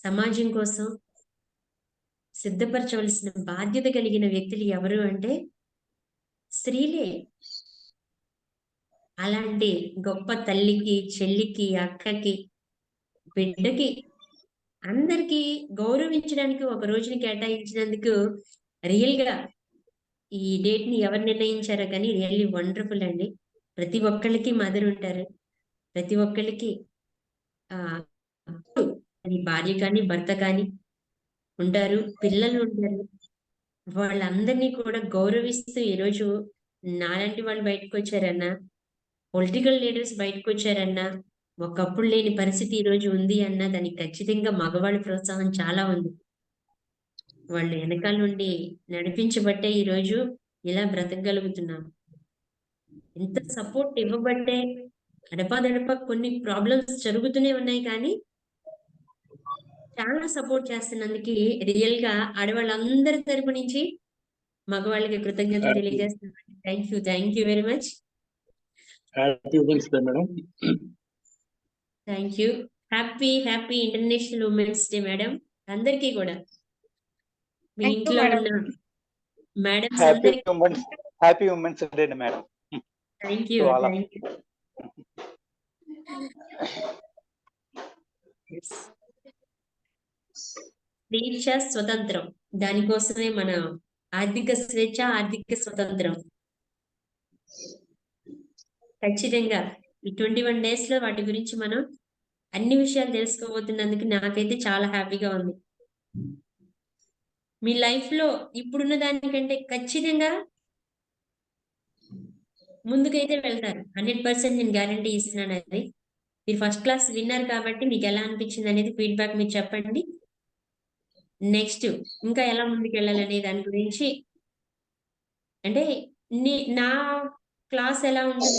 సమాజం కోసం సిద్ధపరచవలసిన బాధ్యత కలిగిన వ్యక్తులు ఎవరు అంటే స్త్రీలే. అలాంటి గొప్ప తల్లికి, చెల్లికి, అక్కకి, బిడ్డకి, అందరికీ గౌరవించడానికి ఒక రోజుని కేటాయించినందుకు రియల్ గా ఈ డేట్ ని ఎవరు నిర్ణయించారో కానీ రియల్లీ వండర్ఫుల్ అండి. ప్రతి ఒక్కళ్ళకి మదర్ ఉంటారు, ప్రతి ఒక్కళ్ళకి ఆ అది భార్య కానీ భర్త కానీ ఉంటారు, పిల్లలు ఉంటారు. వాళ్ళందరినీ కూడా గౌరవిస్తూ ఈరోజు నాలాంటి వాళ్ళు బయటకు వచ్చారన్నా, పొలిటికల్ లీడర్స్ బయటకు వచ్చారన్నా, ఒకప్పుడు లేని పరిస్థితి ఈ రోజు ఉంది అన్న దానికి ఖచ్చితంగా మగవాళ్ళ ప్రోత్సాహం చాలా ఉంది. వాళ్ళు వెనకాల నుండి నడిపించబట్టే ఈ రోజు ఇలా బ్రతకగలుగుతున్నాం. ఎంత సపోర్ట్ ఇవ్వబట్టే అడపాదడప కొన్ని ప్రాబ్లమ్స్ జరుగుతూనే ఉన్నాయి, కానీ చాలా సపోర్ట్ చేస్తున్నందుకు రియల్ గా ఆడవాళ్ళందరి తరపు నుంచి మగవాళ్ళకి కృతజ్ఞతలు తెలియజేస్తున్నాను. Thank you very much. Happy women's day madam. Thank you. Happy international women's day madam. అందరికీ కూడా మీ Thank you, ఇంట్లో madam. ఉన్న మేడమ్స్ హ్యాపీ అందరికీ women's day madam. Thank you. To all of thank you. స్వేచ్ఛ, స్వతంత్రం, దానికోసమే మన ఆర్థిక స్వేచ్ఛ, ఆర్థిక స్వతంత్రం. ఖచ్చితంగా ఈ 21 days లో వాటి గురించి మనం అన్ని విషయాలు తెలుసుకోబోతున్నందుకు నాకైతే చాలా హ్యాపీగా ఉంది. మీ లైఫ్ లో ఇప్పుడున్న దానికంటే ఖచ్చితంగా ముందుకైతే వెళ్తారు. 100% నేను గ్యారంటీ ఇస్తున్నాను. అది మీరు ఫస్ట్ క్లాస్ విన్నారు కాబట్టి మీకు ఎలా అనిపించింది అనేది ఫీడ్బ్యాక్ మీరు చెప్పండి. నెక్స్ట్ ఇంకా ఎలా ముందుకు వెళ్ళాలనే దాని గురించి, అంటే నా క్లాస్ ఎలా ఉంటుంది